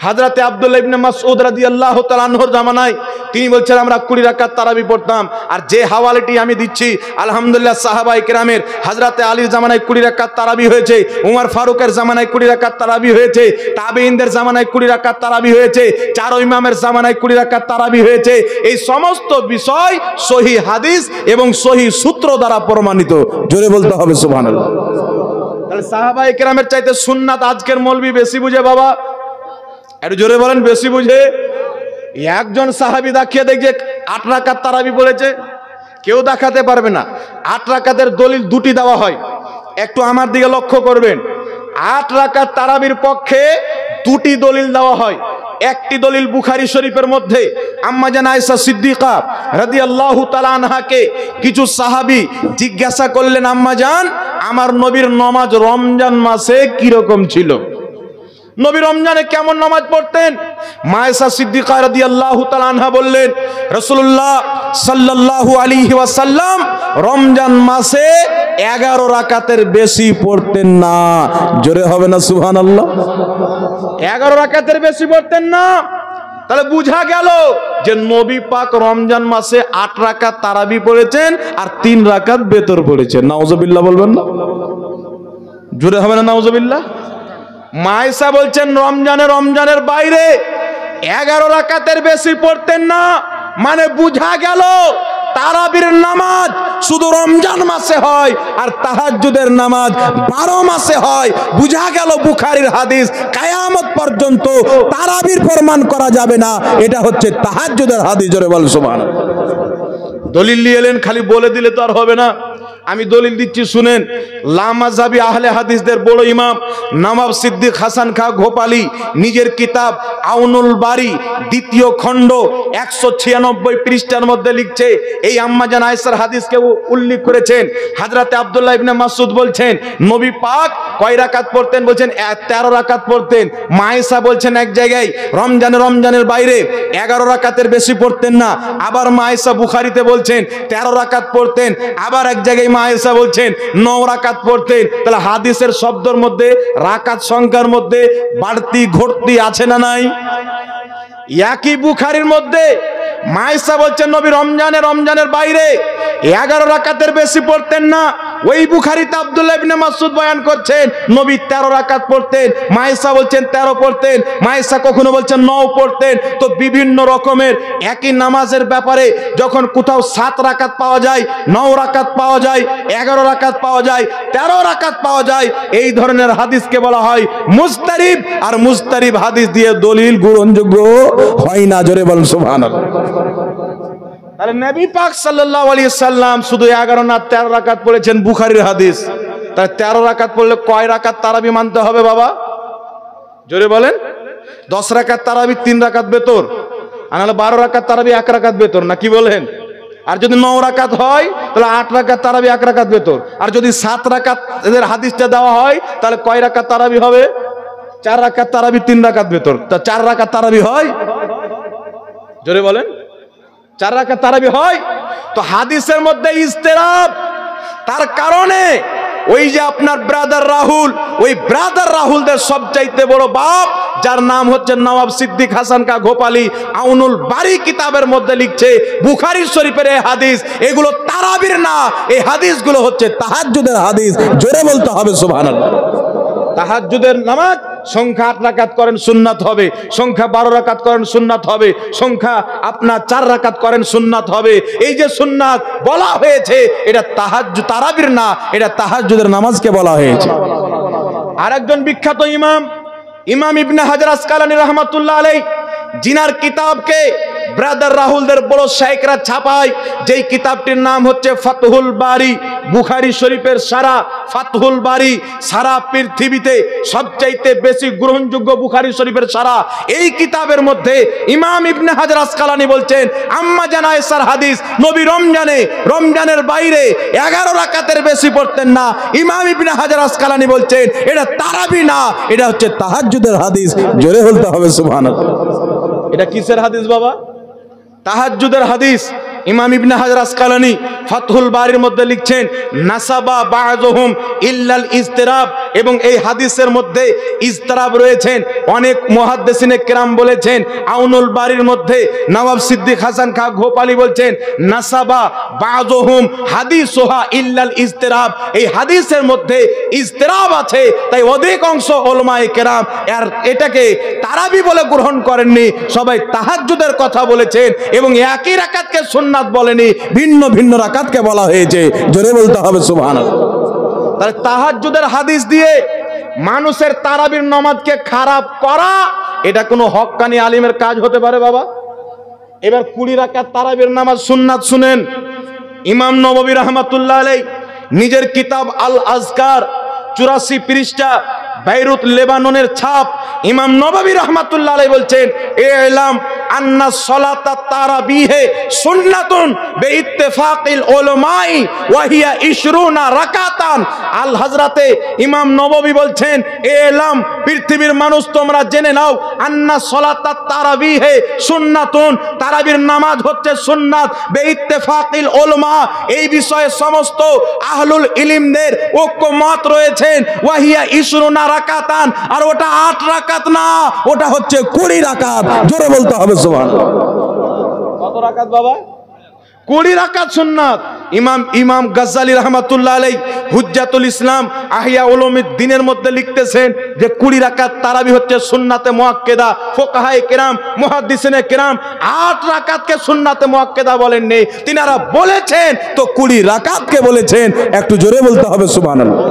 হযরতে আব্দুল্লাহ ইবনে মাসউদ রাদিয়াল্লাহু তাআলা আনহুর জামানায় তিনি বলছেন আমরা 20 রাকাত তারাবি পড়তাম। আর যে হাওয়ালাটি আমি দিচ্ছি আলহামদুলিল্লাহ সাহাবায়ে কেরামের, হযরতে আলীর জামানায় 20 রাকাত তারাবি হয়েছে, উমর ফারুকের জামানায় 20 রাকাত তারাবি হয়েছে, তাবেঈনদের জামানায় 20 রাকাত তারাবি হয়েছে, চার ইমামের জামানায় 20 রাকাত তারাবি হয়েছে। এই সমস্ত বিষয় সহিহ হাদিস এবং সহিহ সূত্র দ্বারা প্রমাণিত। জোরে বলতে হবে সুবহানাল্লাহ। তাহলে সাহাবায়ে কেরামের চাইতে সুন্নাত আজকের মৌলবি বেশি বুঝে বাবা, একটু জোরে বলেন বেশি বুঝে। একজন সাহাবী দেখিয়ে দেখছে 8 রাকাত তারাবি পড়েছে, কেউ দেখাতে পারবে না। 8 রাকাতের দলিল 2টি দেওয়া হয়, একটু আমার দিকে লক্ষ্য করবেন। 8 রাকাত তারাবির পক্ষে 2টি দলিল দেওয়া হয়। একটি দলিল বুখারী শরীফের মধ্যে আম্মা জান আয়েশা সিদ্দিকা রাদিয়াল্লাহু তাআলা আনহাকে কিছু সাহাবী জিজ্ঞাসা করলেন, আম্মা জান আমার নবীর নামাজ রমজান মাসে কি রকম ছিল, নবী রমজানে কেমন নামাজ পড়তেন? মা আয়েশা সিদ্দিকা রাদিয়াল্লাহু তাআলা আনহা বললেন রাসূলুল্লাহ সাল্লাল্লাহু আলাইহি ওয়াসাল্লাম রমজান মাসে 11 রাকাতের বেশি পড়তেন না। জোরে হবে না সুবহানাল্লাহ? 11 রাকাতের বেশি পড়তেন না। তাহলে বুঝা গেল যে নবী পাক রমজান মাসে 8 রাকাত তারাবি পড়েছেন আর 3 রাকাত বেতর পড়েছেন। নাউজুবিল্লাহ বলবেন না? জোরে হবে না নাউজুবিল্লাহ? মা আয়েশা বলছেন রমজানের বাইরে 11 রাকাতের বেশি পড়তেন না। মানে বুঝা গেল তারাবির নামাজ শুধু রমজান মাসে হয় আর তাহাজ্জুদের নামাজ 12 মাসে হয়। বুঝা গেল বুখারীর হাদিস কিয়ামত পর্যন্ত তারাবির প্রমাণ করা যাবে না, এটা হচ্ছে তাহাজ্জুদের হাদিস। জোরে বল সুবহানাল্লাহ। দলিল নিয়ে এলেন, খালি বলে দিলে তো আর হবে না। আমি দলিল দিচ্ছি শুনেন। লামাযাবি আহলে হাদিসদের বড় ইমাম নওয়াব সিদ্দিক হাসান খাঁ ঘোপালী নিজের কিতাব আউনুল বারী 2য় খণ্ড 196 পৃষ্ঠার মধ্যে লিখছে, এই আম্মা জান আয়েশার হাদিসকে উল্লেখ করেছেন। হযরতে আব্দুল্লাহ ইবনে মাসউদ বলছেন নবী পাক কয় রাকাত পড়তেন? বলছেন 13 রাকাত পড়তেন। মা আয়েশা বলছেন এক জায়গায় রমজানের বাইরে 11 রাকাতের বেশি পড়তেন না। আবার মা আয়েশা বুখারীতে বলছেন 13 রাকাত পড়তেন। আবার এক জায়গায় মা আয়েশা বলছেন 9 রাকাত পড়তেন। তাহলে হাদিসের শব্দের মধ্যে, রাকাত সংখ্যার মধ্যে বাড়তি ঘটতি আছে না নাই? একই বুখারীর মধ্যে মা আয়েশা বলছেন নবী রমজানের বাইরে 11 রাকাতের বেশি পড়তেন না। ওই বুখারীতে আব্দুল্লাহ ইবনে মাসউদ বয়ান করছেন নবী 13 রাকাত পড়তেন, মা আয়েশা বলছেন 13 পড়তেন, মা আয়েশা কখনো বলছেন 9 পড়তেন। তো বিভিন্ন রকমের একই নামাজের ব্যাপারে যখন কোথাও 7 রাকাত পাওয়া যায়, 9 রাকাত পাওয়া যায়, 11 রাকাত পাওয়া যায়, 13 রাকাত পাওয়া যায়, এই ধরনের হাদিসকে বলা হয় মুস্তারিব। আর মুস্তারিব হাদিস দিয়ে দলিল গ্রহণযোগ্য হয় না। জোরে বলুন সুবহানাল্লাহ। তাহলে নবী পাক সাল্লাল্লাহু আলাইহি সাল্লাম শুধু 11 না 13 রাকাত পড়েছেন, বুখারীর হাদিস। তাহলে 13 রাকাত পড়লে কয় রাকাত তারাবি মানতে হবে বাবা? জোরে বলেন। 10 রাকাত তারাবি 3 রাকাত বেতর, আর নাহলে 12 রাকাত তারাবি 1 রাকাত বেতর, না কি বলেন? আর যদি 9 রাকাত হয় তাহলে 8 রাকাত তারাবি 1 রাকাত বেতর। আর যদি 7 রাকাত এদের হাদিসটা দেওয়া হয় তাহলে কয় রাকাত তারাবি হবে? 4 রাকাত তারাবি 3 রাকাত বেতর। তা 4 রাকাত তারাবি হয়? জোরে বলেন। 4 রাকাত তারাবি হয়। তো হাদিসের মধ্যে ইজতিরাব, তার কারণে ওই যে আপনার ব্রাদার রাহুল, ওই ব্রাদার রাহুলদের সবচাইতে বড় বাপ যার নাম হচ্ছে নওয়াব সিদ্দিক হাসান খাঁ ঘোপালী আউনুল বারী কিতাবের মধ্যে লিখছে বুখারী শরীফের এই হাদিস এগুলো তারাবির না, এই হাদিসগুলো হচ্ছে তাহাজ্জুদের হাদিস। জোরে বলতে হবে সুবহানাল্লাহ। তাহাজ্জুদের নামাজ সংখ্যা 8 রাকাত করেন সুন্নাত হবে, সংখ্যা 12 রাকাত করেন সুন্নাত হবে, সংখ্যা আপনার 4 রাকাত করেন সুন্নাত হবে। এই যে সুন্নাত বলা হয়েছে এটা তাহাজ্জুদ, তারাবির না, এটা তাহাজ্জুদের নামাজকে বলা হয়েছে। আরেকজন বিখ্যাত ইমাম ইবনে হাজার আসকালানী রাহমাতুল্লাহ আলাইহি, জিনার কিতাবকে ব্রাদার রাহুলদের বড় শাইখরা ছাপায়, যেই কিতাবটির নাম হচ্ছে ফাতহুল বারি, বুখারী শরীফের সারা ফাতহুল বারি, সারা পৃথিবীতে সবচাইতে বেশি গ্রহণযোগ্য বুখারী শরীফের সারা। এই কিতাবের মধ্যে ইমাম ইবনে হাজার আসকালানী বলছেন, আম্মা জান আয়েশার হাদিস, নবী রমজানের বাইরে 11 রাকাতের বেশি পড়তেন না। ইমাম ইবনে হাজার আসকালানী বলছেন এটা তারাবি না, এটা হচ্ছে তাহাজ্জুদের হাদিস। জোরে বলতে হবে সুবহানাল্লাহ। এটা কিসের হাদিস বাবা? তাহাজ্জুদের হাদিস। ইমাম ইবনে হাজার আসকালানী ফাতহুল বারির মধ্যে লিখছেন, নাসাবা বাযুহুম ইল্লাল ইজতিরাব, এবং এই হাদিসের মধ্যে ইজতিরাব রয়েছেন। অনেক মুহাদ্দিসিনে কেরাম বলেছেন, আউনুল বারির মধ্যে নওয়াব সিদ্দিক হাসান খাঁ গোপালী বলছেন, নাসাবা বাযুহুম হাদিসুহা ইল্লাল ইজতিরাব, এই হাদিসের মধ্যে ইজতিরাব আছে, তাই অধিকাংশ উলামায়ে কেরাম এটাকে তারাবি বলে গ্রহণ করেননি, সবাই তাহাজ্জুদের কথা বলেছেন, এবং একই রাকাতকে সুন্নাত বলেনি, ভিন্ন ভিন্ন রাকাতকে বলা হয়েছে। জোরে বলতে হবে সুবহানাল্লাহ। তাহলে তাহাজ্জুদের হাদিস দিয়ে মানুষের তারাবির নামাজকে খারাপ করা, এটা কোনো হক্কানি আলিমের কাজ হতে পারে বাবা? এবার 20 রাকাত তারাবির নামাজ সুন্নাত শুনেন। ইমাম নববী রাহমাতুল্লাহ আলাইহি নিজের কিতাব আল আজকার 84 পৃষ্ঠা, বাইরুত লেবাননের ছাপ, ইমাম নববী রাহমাতুল্লাহ আলাইহি বলছেন, ইলাম আন্না সালাতাত তারাবিহে সুন্নাতুন বিইত্তিফাকিল উলামাই ওয়া হিয়া 20 রাকাতান। আল হযরতে ইমাম নববী বলছেন, ইলাম, পৃথিবীর মানুষ তোমরা জেনে নাও, আন্না সালাতাত তারাবিহে সুন্নাতুন, তারাবির নামাজ হচ্ছে সুন্নাত, বিইত্তিফাকিল উলামা, এই বিষয়ে সমস্ত আহলুল ইলমদের ঐক্যমত রয়েছেন। ওয়া হিয়া 20 রাকাতান, আর ওটা 8 রাকাত না, ওটা হচ্ছে 20 রাকাত। জোরে বলতে হবে সুবহানাল্লাহ। কত রাকাত বাবা? 20 রাকাত সুন্নাত। ইমাম গাজ্জালী রাহমাতুল্লাহ আলাইহি হুজ্জাতুল ইসলাম আহিয়া উলুমিদ্দিনের মধ্যে লিখতেছেন যে 20 রাকাত তারাবি হচ্ছে সুন্নাতে মুআক্কাদা। ফুকাহায়ে কেরাম, মুহাদ্দিসিনে কেরাম 8 রাকাতকে সুন্নাতে মুআক্কাদা বলেননি, তিনারা বলেছেন তো 20 রাকাতকে বলেছেন। একটু জোরে বলতে হবে সুবহানাল্লাহ।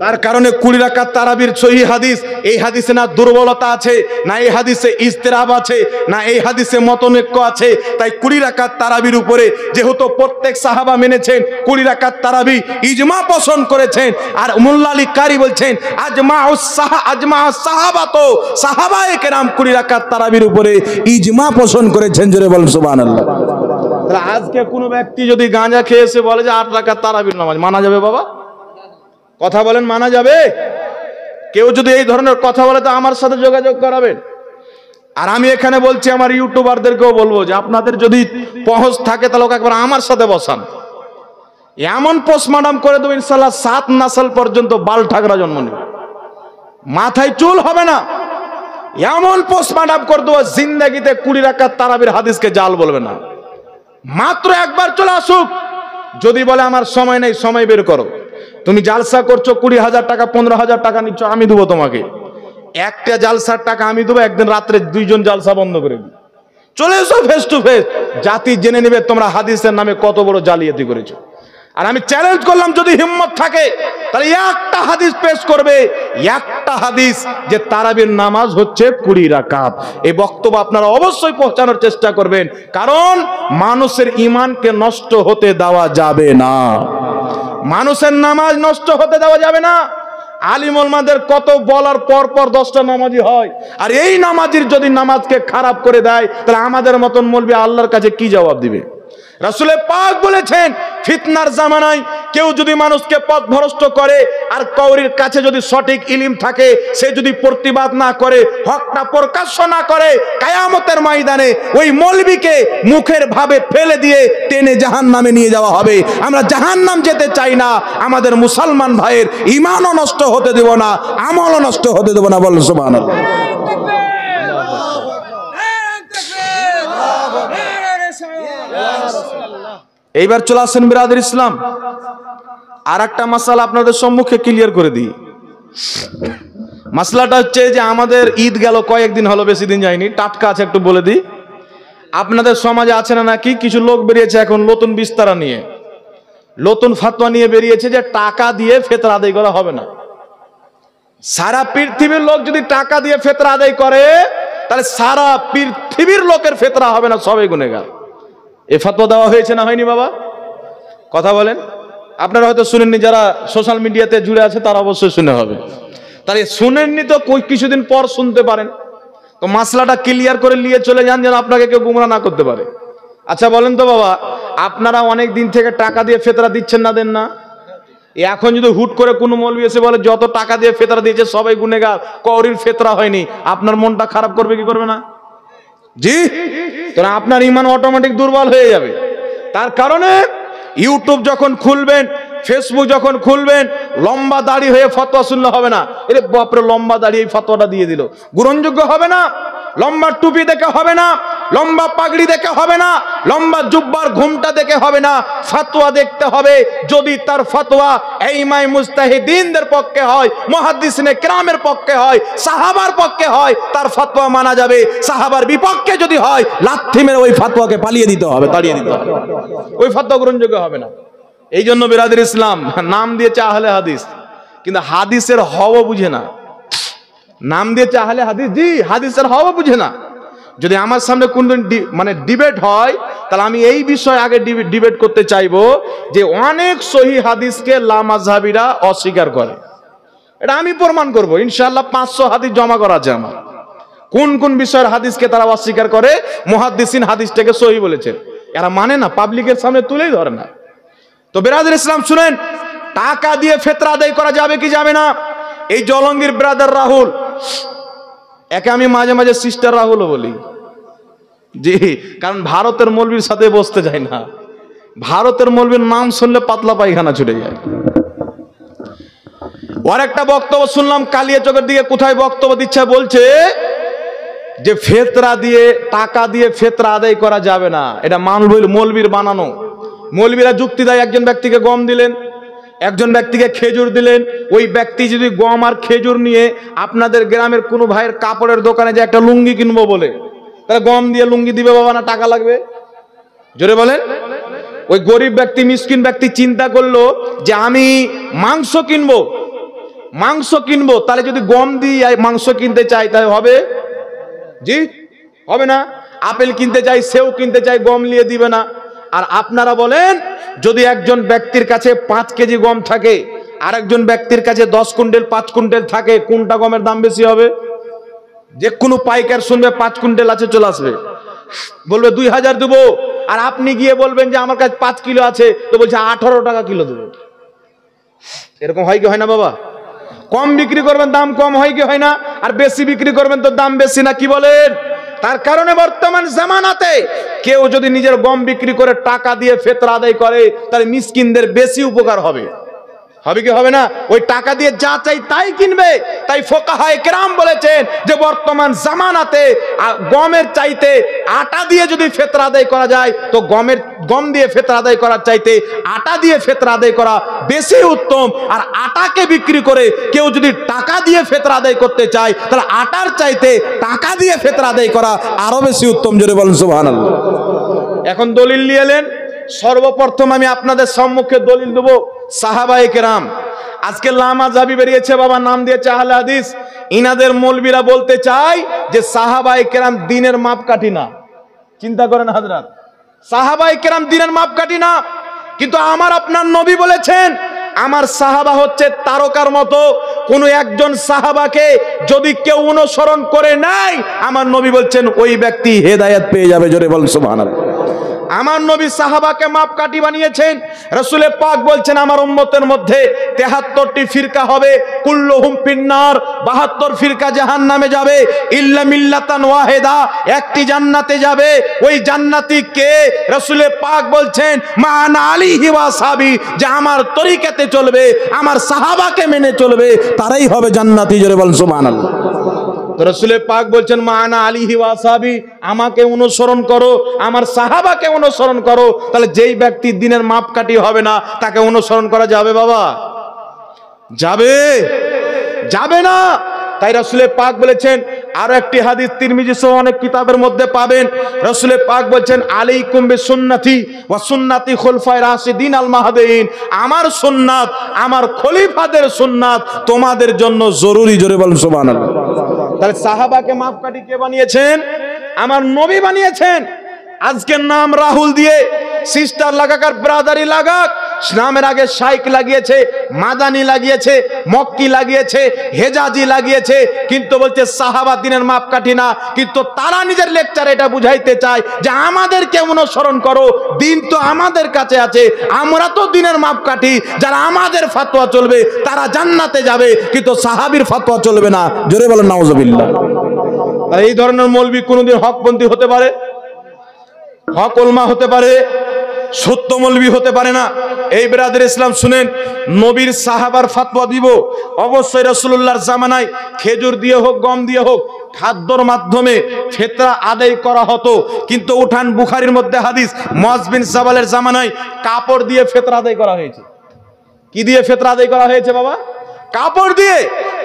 তার কারণে 20 রাকাত তারাবির সহিহ হাদিস, এই হাদিসে না দুর্বলতা আছে, না এই হাদিসে ইজতিরাব আছে, না এই হাদিসে মতনৈক্য আছে। তাই 20 রাকাত তারাবির উপরে যেহেতু প্রত্যেক সাহাবা মেনেছেন, 20 রাকাত তারাবি ইজমা পোষণ করেছেন। আর মোল্লা আলী কারি বলছেন, আজমাউস সাহাবাতো, সাহাবায়ে কেরাম 20 রাকাত তারাবির উপরে ইজমা পোষণ করেছেন। জোরে বলেন সুবহানাল্লাহ। তাহলে আজকে কোনো ব্যক্তি যদি গাঁজা খেয়ে এসে বলে যে 8 রাকাত তারাবির নামাজ, মানা যাবে বাবা? কথা বলেন, মানা যাবে? কেউ যদি এই ধরনের কথা বলে তো আমার সাথে যোগাযোগ করাবেন। আর আমি এখানে বলছি আমার ইউটিউবারদেরকেও বলবো যে আপনাদের যদি পहुंच থাকে তাহলে একবার আমার সাথে বসান, এমন পোস্টমর্টম করে দেবো ইনশাআল্লাহ 7 নাসল পর্যন্ত বাল ঠাকরা জন্ম নেবে, মাথায় চুল হবে না। এমন পোস্টমর্টম করে দেবো জিন্দেগিতে 20 রাকাত তারাবির হাদিসকে জাল বলবে না। মাত্র একবার চলে আসুক, যদি বলে আমার সময় নেই, সময় বের করো। তুমি জালসা করছো 20,000 টাকা 15,000 টাকা নিচ্ছ, আমি দেবো তোমাকে। একটা জালসার টাকা আমি দেবো, একদিন রাত্রে 2 জন জালসা বন্ধ করে দিই। চলে এসো ফেস টু ফেস, জাতি জেনে নেবে তোমরা হাদিসের নামে কত বড় জালিয়াতি করেছো। আর আমি চ্যালেঞ্জ করলাম, যদি হিম্মত থাকে তাহলে একটা হাদিস পেশ করবে, একটা হাদিস যে তারাবির নামাজ হচ্ছে 20 রাকাত। এই বক্তব্য আপনারা অবশ্যই পৌঁছানোর চেষ্টা করবেন, কারণ মানুষের ঈমানকে নষ্ট হতে দেওয়া যাবে না। মানুষের নামাজ নষ্ট হতে দেওয়া যাবে না। আলিম ওলামাদের কত বলার পর পর 10টা নামাজি হয়, আর এই নামাজির যদি নামাজকে খারাপ করে দেয় তাহলে আমাদের মতন মৌলবি আল্লাহর কাছে কি জবাব দিবে? রাসূল পাক বলেছেন, ফিতনার জামানায় কেউ যদি মানুষকে পথভ্রষ্ট করে আর কাউরির কাছে যদি সঠিক ইলম থাকে, সে যদি প্রতিবাদ না করে, হকটা প্রকাশ্য না করে, কিয়ামতের ময়দানে ওই মৌলবীকে মুখের ভাবে ফেলে দিয়ে টেনে জাহান্নামে নিয়ে যাওয়া হবে। আমরা জাহান্নাম যেতে চাই না, আমাদের মুসলমান ভাইয়ের ঈমানও নষ্ট হতে দেব না, আমলও নষ্ট হতে দেব না। বলেন সুবহানাল্লাহ। এইবার চলে আসেন বিরাদর ইসলাম, আর একটা মাসালা আপনাদের সম্মুখে ক্লিয়ার করে দিই। মাসলাটা হচ্ছে যে আমাদের ঈদ গেল কয়েকদিন হলো, বেশি দিন যায়নি, টাটকা আছে, একটু বলে দিই। আপনাদের সমাজে আছে না নাকি কিছু লোক বেরিয়েছে এখন নতুন বিস্তারা নিয়ে, নতুন ফতোয়া নিয়ে বেরিয়েছে যে টাকা দিয়ে ফিতরা আদায় করা হবে না। সারা পৃথিবীর লোক যদি টাকা দিয়ে ফিতরা আদায় করে তাহলে সারা পৃথিবীর লোকের ফিতরা হবে না, সবাই গুনেগার। এই ফতোয়া দেওয়া হয়েছে না হয়নি বাবা? কথা বলেন। আপনারা হয়তো শুনেননি, যারা সোশ্যাল মিডিয়াতে জুড়ে আছে তারা অবশ্যই শুনে হবে। তাহলে শুনেননি তো কিছুদিন পর শুনতে পারেন, তো মাসলাটা ক্লিয়ার করে নিয়ে চলে যান যেন আপনাকে কেউ গুমরা না করতে পারে। আচ্ছা বলেন তো বাবা, আপনারা অনেক দিন থেকে টাকা দিয়ে ফিতরা দিচ্ছেন না, দেন না? এখন যদি হুট করে কোনো মৌলবি এসে বলে যত টাকা দিয়ে ফিতরা দিয়েছে সবাই গুনেগার, কওরির ফিতরা হয়নি, আপনার মনটা খারাপ করবে কি করবে না? জি, তাহলে আপনার ঈমান অটোমেটিক দুর্বল হয়ে যাবে। তার কারণে ইউটিউব যখন খুলবেন, ফেসবুক যখন খুলবেন, লম্বা দাড়ি হয়ে ফতোয়া শুনলে হবে না। এরে বাপরে, লম্বা দাড়ি এই ফতোয়াটা দিয়ে দিল, গ্রহণযোগ্য হবে না। লম্বা টুপি দেখে হবে না, লম্বা পাগড়ি দেখে হবে না, লম্বা জুব্বার ঘুমটা দেখে হবে না। ফতোয়া দেখতে হবে, যদি তার ফতোয়া ইমাম মুজতাহিদিনদের পক্ষে হয়, মুহাদ্দিসিনে কেরামের পক্ষে হয়, সাহাবার পক্ষে হয়, তার ফতোয়া মানা যাবে। সাহাবার বিপক্ষে যদি হয়, লাথি মেরে ওই ফতোয়াকে পালিয়ে দিতে হবে, তাড়িয়ে দিতে হবে, ওই ফতোয়া গ্রহণযোগ্য হবে না। এই জন্য বিরাদর ইসলাম নাম দিয়েছে আহলে হাদিস, কিন্তু হাদিসের হওয়া বুঝে না। নাম দিয়েছে আহলে হাদিস, জি, হাদিসের হওয়া বুঝে না। যদি আমার সামনে কোনদিন ডিবেট হয়, তাহলে আমি এই বিষয়ে আগে ডিবেট করতে চাইবো যে অনেক সহিহ হাদিসকে লামাযহাবীরা অস্বীকার করে। এটা আমি প্রমাণ করব ইনশাআল্লাহ। 500 হাদিস জমা করা আছে আমার, কোন কোন বিষয়ের হাদিসকে তারা অস্বীকার করে। মুহাদ্দিসিন হাদিসটাকে সহিহ বলেছে, এরা মানে না, পাবলিকের সামনে তুলেই ধরে না। তো বিরাদর ইসলাম শুনেন, টাকা দিয়ে ফিতরা আদায় করা যাবে কি যাবে না? এই জলঙ্গির ব্রাদার রাহুল, একে আমি মাঝে মাঝে সিস্টার রাহুলও বলি, জি, কারণ ভারতের মৌলবীর সাথে বসতে যায় না। ভারতের মৌলবীর নাম শুনলে পাতলা পায়খানা ছুটে যায়। ওর একটা বক্তব্য শুনলাম কালিয়াচকের দিকে, কোথায় বক্তব্য দিচ্ছে, বলছে যে ফিতরা দিয়ে, টাকা দিয়ে ফিতরা আদায় করা যাবে না, এটা মৌলবীর বানানো। মৌলবীরা যুক্তি দেয়, একজন ব্যক্তিকে গম দিলেন, একজন ব্যক্তিকে খেজুর দিলেন, ওই ব্যক্তি যদি গম আর খেজুর নিয়ে আপনাদের গ্রামের কোনো ভাইয়ের কাপড়ের দোকানে যে একটা লুঙ্গি কিনবো বলে, তাহলে গম দিয়ে লুঙ্গি দিবে বাবা না টাকা লাগবে? জোরে বলেন। ওই গরিব ব্যক্তি, মিসকিন ব্যক্তি চিন্তা করলো যে আমি মাংস কিনবো, তাহলে যদি গম দিয়ে মাংস কিনতে চাই তাহলে হবে? জি, হবে না। আপেল কিনতে চাই, সেও কিনতে চাই, গম নিয়ে দিবে না। আর আপনারা বলেন, যদি একজন ব্যক্তির কাছে 5 কেজি গম থাকে, আর একজন ব্যক্তির কাছে 10 কুইন্টাল 5 কুইন্টাল থাকে, কোনটা গমের দাম বেশি হবে? যে কোনো পাইকার শুনবে 5 কুইন্টাল আছে, চলে আসবে, বলবে 2000 দেবো। আর আপনি গিয়ে বলবেন যে আমার কাছে 5 কিলো আছে, তো বলছে 18 টাকা কিলো দেবো। এরকম হয় কি হয় না বাবা? কম বিক্রি করবেন দাম কম হয় কি হয় না? আর বেশি বিক্রি করবেন তো দাম বেশি না, কি বলেন? তার কারণে বর্তমান জামানাতে কেউ যদি নিজের গম বিক্রি করে টাকা দিয়ে ফিতরা আদায় করে, তাহলে মিসকিনদের বেশি উপকার হবে। হবে কি হবে না? ওই টাকা দিয়ে যা চাই তাই কিনবে। তাই ফুকাহায়ে কেরাম বলেছেন যে বর্তমান জামানাতে গমের চাইতে আটা দিয়ে যদি ফিতরা আদায় করা যায়, তো গম দিয়ে ফিতরা আদায় করার চাইতে আটা দিয়ে ফিতরা আদায় করা বেশি উত্তম। আর আটাকে বিক্রি করে কেউ যদি টাকা দিয়ে ফিতরা আদায় করতে চায়, তাহলে আটার চাইতে টাকা দিয়ে ফিতরা আদায় করা আরো বেশি উত্তম। জোরে বলেন সুবহানাল্লাহ। এখন দলিল নিয়ে এলেন। সর্বপ্রথম আমি আপনাদের সম্মুখে দলিল দেব সাহাবায়ে কেরাম। আজকে লামাযহাবী বেরিয়েছে বাবা, নাম দিয়েছে আহলে হাদিস। ইনাদের মৌলবীরা বলতে চায় যে সাহাবায়ে কেরাম দ্বীনের মাপকাঠি না। চিন্তা করেন হযরত, সাহাবায়ে কেরাম দ্বীনের মাপকাঠি না। কিন্তু আমার আপনার নবী বলেছেন, আমার সাহাবা হচ্ছে তারকার মতো। কোন একজন সাহাবাকে যদি কেউ অনুসরণ করে নাই, আমার নবী বলছেন ওই ব্যক্তি হেদায়েত পেয়ে যাবে। জোরে বলেন সুবহানাল্লাহ। আমার নবী সাহাবাকে মাপকাঠি বানিয়েছেন। রাসূলে পাক বলছেন আমার উম্মতের মধ্যে 73টি ফিরকা হবে, কুল্লুহুম ফিন্নার, 72 ফিরকা জাহান্নামে যাবে, ইল্লা মিল্লাতান ওয়াহিদা, একটি জান্নাতে যাবে। ওই জান্নাতি কে? রাসূলে পাক বলছেন মা আনা আলাইহি ওয়া সাহাবী, যে আমার তরিকাতে চলবে, আমার সাহাবাকে মেনে চলবে, তারাই হবে জান্নাতি। জোরে বলেন সুবহানাল্লাহ। তো রাসূলে পাক বলছেন মা আনা আলাইহি ওয়া সাহাবী, আমাকে অনুসরণ করো, আমার সাহাবাকে অনুসরণ করো। তাহলে যেই ব্যক্তি দ্বীনের মাপকাঠি হবে না, তাকে অনুসরণ করা যাবে বাবা? যাবে? যাবে না। তাই রাসূল পাক বলেছেন, আরো একটি হাদিস তিরমিজি সহ অনেক কিতাবের মধ্যে পাবেন, রাসূল পাক বলেছেন, আলাইকুম বিসুন্নতি ওয়া সুন্নাতি খুলফায়ে রাশিদিন আল মাহদিয়িন, আমার সুন্নাত, আমার খলিফাদের সুন্নাত তোমাদের জন্য জরুরি। জোরে বলুন সুবহানাল্লাহ। তাহলে সাহাবাকে মাপকাঠি কে বানিয়েছেন? আমার নবী বানিয়েছেন। আজকের নাম রাহুল দিয়ে সিস্টার লাগাকার ব্রাদারি লাগাক, নামের আগে শাইখ লাগিয়েছে, মাদানি লাগিয়েছে, মক্কি লাগিয়েছে, হেজাজি লাগিয়েছে, কিন্তু বলছে সাহাবা দিনের মাপকাঠি না। কিন্তু তারা নিজের লেকচারে এটা বুঝাইতে চায় যে আমাদেরকে অনুসরণ করো, দিন তো আমাদের কাছে আছে, আমরা তো দিনের মাপকাঠি, যারা আমাদের ফতোয়া চলবে তারা জান্নাতে যাবে, কিন্তু সাহাবীর ফতোয়া চলবে না। জোরে বলেন নাউজুবিল্লাহ। আর এই ধরনের মৌলবি কোনোদিন হকপন্থী হতে পারে, হক উলমা হতে পারে, সত্য মৌলবি হতে পারে না। এই ব্রাদার ইসলাম শুনেন, নবীর সাহাবার ফতোয়া দিব, অবশ্যই রাসূলুল্লাহর জামানায় খেজুর দিয়ে হোক, গম দিয়ে হোক, খাদ্যর মাধ্যমে ফিতরা আদায় করা হতো। কিন্তু উঠান বুখারীর মধ্যে হাদিস, মুআজ বিন জাবালের জামানায় কাপড় দিয়ে ফিতরা আদায় করা হয়েছে। কি দিয়ে ফিতরা আদায় করা হয়েছে বাবা? কাপড় দিয়ে।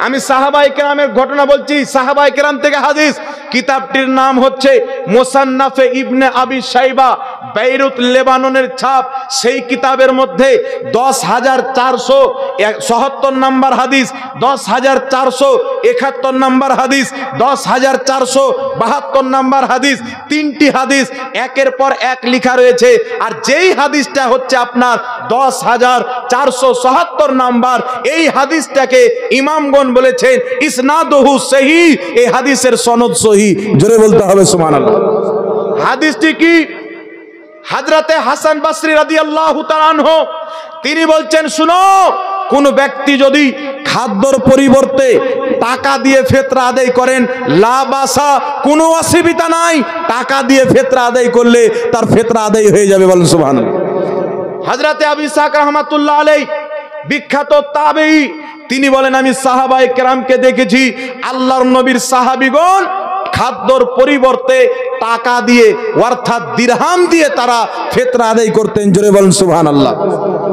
আমি সাহাবায়ে কেরামের ঘটনা বলছি, সাহাবায়ে কেরাম থেকে হাদিস। কিতাবটির নাম হচ্ছে মুসান্নাফে ইবনে আবি শাইবা, বেইরুত লেবাননের ছাপ। সেই কিতাবের মধ্যে 10,477 নম্বর হাদিস, 10,471 নম্বর হাদিস, 10,472 নম্বর হাদিস, তিনটি হাদিস একের পর এক লেখা রয়েছে। আর যেই হাদিসটা হচ্ছে আপনার 10,477 নাম্বার, এই হাদিসটাকে ইমামগণ বলেছেন ইসনাদুহু সহিহ, এই হাদিসের সনদ সহিহ। জোরে বলতে হবে সুবহানাল্লাহ। হাদিসটি কি? হযরতে হাসান বসরি রাদিয়াল্লাহু তাআলা আনহু তিনি বলছেন, শুনো, কোন ব্যক্তি যদি খাদ্যর পরিবর্তে টাকা দিয়ে ফিতরা আদায় করেন, লা বাসা, কোনো অসুবিধা নাই, টাকা দিয়ে ফিতরা আদায় করলে তার ফিতরা আদায় হয়ে যাবে। বলেন সুবহানাল্লাহ। হযরতে আবু ইসহাক রাহমাতুল্লাহ আলাইহি, বিখ্যাত তাবেঈ, তিনি বলেন, আমি সাহাবায়ে কেরামকে দেখেছি, আল্লাহর নবীর সাহাবীগণ খাদ্যর পরিবর্তে টাকা দিয়ে, অর্থাৎ দিরহাম দিয়ে তারা ফিতরা আদায় করতেন। জোরে বলেন সুবহানাল্লাহ।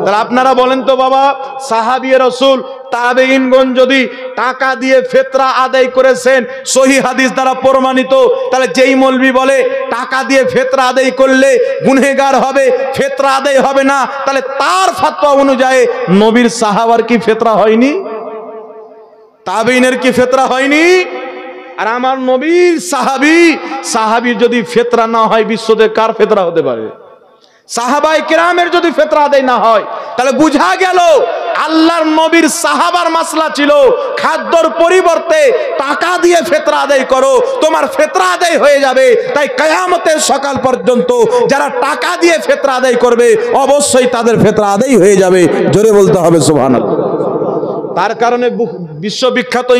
তাহলে আপনারা বলেন তো বাবা, সাহাবী রাসূল তাবেঈনগণ যদি টাকা দিয়ে ফিতরা আদায় করেছেন, সহিহ হাদিস দ্বারা প্রমাণিত, তাহলে যেই মৌলবি বলে টাকা দিয়ে ফিতরা আদায় করলে গুনাহগার হবে, ফিতরা আদায় হবে না, তাহলে তার ফতোয়া অনুযায়ী নবীর সাহাবার কি ফিতরা হয়নি? তাবেঈনের কি ফিতরা হয়নি? আর আমার নবীর সাহাবীর যদি ফিতরা না হয়, বিশ্বতে কার ফিতরা হতে পারে? সাহাবায়ে কেরামের যদি ফিতরা আদায় না হয়, তাহলে বুঝা গেল আল্লাহর নবীর সাহাবার মাসলা ছিল খাদ্যর পরিবর্তে টাকা দিয়ে ফিতরা আদায় করো, তোমার ফিতরা আদায় হয়ে যাবে। তাই কিয়ামতের সকাল পর্যন্ত যারা টাকা দিয়ে ফিতরা আদায় করবে, অবশ্যই তাদের ফিতরা আদায় হয়ে যাবে। জোরে বলতে হবে সুবহানাল্লাহ। তার কারণে বিশ্ববিখ্যাত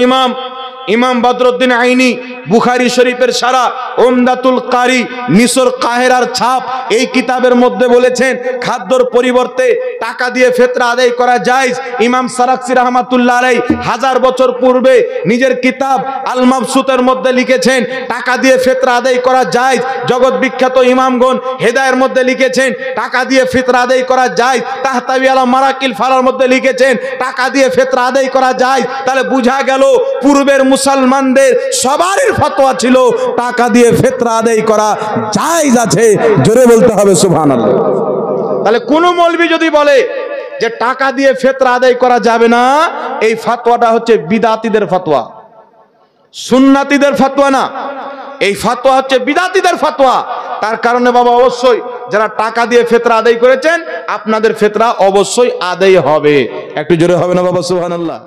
ইমাম বদরুদ্দিন আইনি বুখারী শরীফের সারা উমদাতুল কারি, মিশর কাহেরার ছাপ, এই কিতাবের মধ্যে বলেছেন খাদ্যর পরিবর্তে টাকা দিয়ে ফিতরা আদায় করা জায়েজ। ইমাম সারাকসি রাহমাতুল্লাহ আলাইহি 1000 বছর পূর্বে নিজের কিতাব আল মাবসুতের মধ্যে লিখেছেন টাকা দিয়ে ফিতরা আদায় করা জায়েজ। জগৎ বিখ্যাত ইমামগণ হেদায়ের মধ্যে লিখেছেন টাকা দিয়ে ফিতরা আদায় করা জায়েজ। তাহতাবি আলা মারাকিল ফারার মধ্যে লিখেছেন টাকা দিয়ে ফিতরা আদায় করা জায়েজ। তাহলে বুঝা গেল পূর্বের মুসলমানদের সবারই ফতোয়া ছিল টাকা দিয়ে ফিতরা আদায় করা জায়েজ আছে। জোরে বলতে হবে সুবহানাল্লাহ। তাহলে কোন মৌলবি যদি বলে যে টাকা দিয়ে ফিতরা আদায় করা যাবে না, এই ফতোয়াটা হচ্ছে বিদাতীদের ফতোয়া, সুন্নাতীদের ফতোয়া না। এই ফতোয়া হচ্ছে বিদাতীদের ফতোয়া। তার কারণে বাবা, অবশ্যই যারা টাকা দিয়ে ফিতরা আদায় করেছেন, আপনাদের ফিতরা অবশ্যই আদায় হবে। একটু জোরে হবে না বাবা সুবহানাল্লাহ।